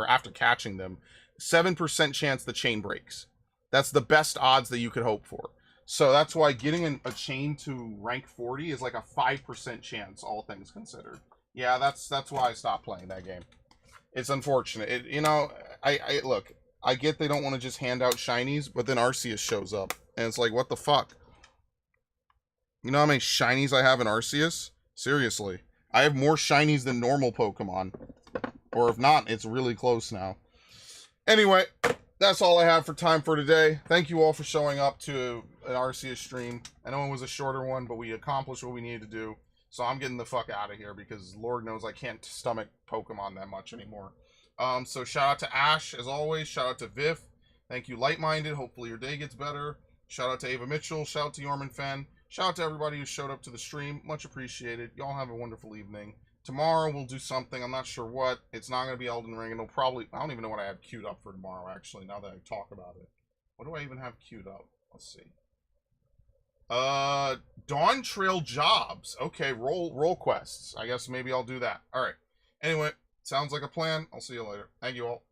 after catching them, 7% chance the chain breaks. That's the best odds that you could hope for. So that's why getting a chain to rank 40 is like a 5% chance, all things considered. Yeah, that's why I stopped playing that game. It's unfortunate. You know, look, I get they don't want to just hand out shinies, but then Arceus shows up, and it's like, what the fuck? You know how many shinies I have in Arceus? Seriously. I have more shinies than normal Pokemon. Or if not, it's really close now. Anyway, that's all I have for time for today. Thank you all for showing up to an Arceus stream. I know it was a shorter one, but we accomplished what we needed to do. So I'm getting the fuck out of here because Lord knows I can't stomach Pokemon that much anymore. So shout out to Ash, as always. Shout out to Viv. Thank you, Light-Minded. Hopefully your day gets better. Shout out to Ava Mitchell. Shout out to Yorman Fan. Shout out to everybody who showed up to the stream. Much appreciated. Y'all have a wonderful evening. Tomorrow we'll do something. I'm not sure what. It's not going to be Elden Ring. It'll probably... I don't even know what I have queued up for tomorrow, actually, now that I talk about it. What do I even have queued up? Let's see. Dawn Trail Jobs. Okay, roll quests. I guess maybe I'll do that. All right. Anyway, sounds like a plan. I'll see you later. Thank you all.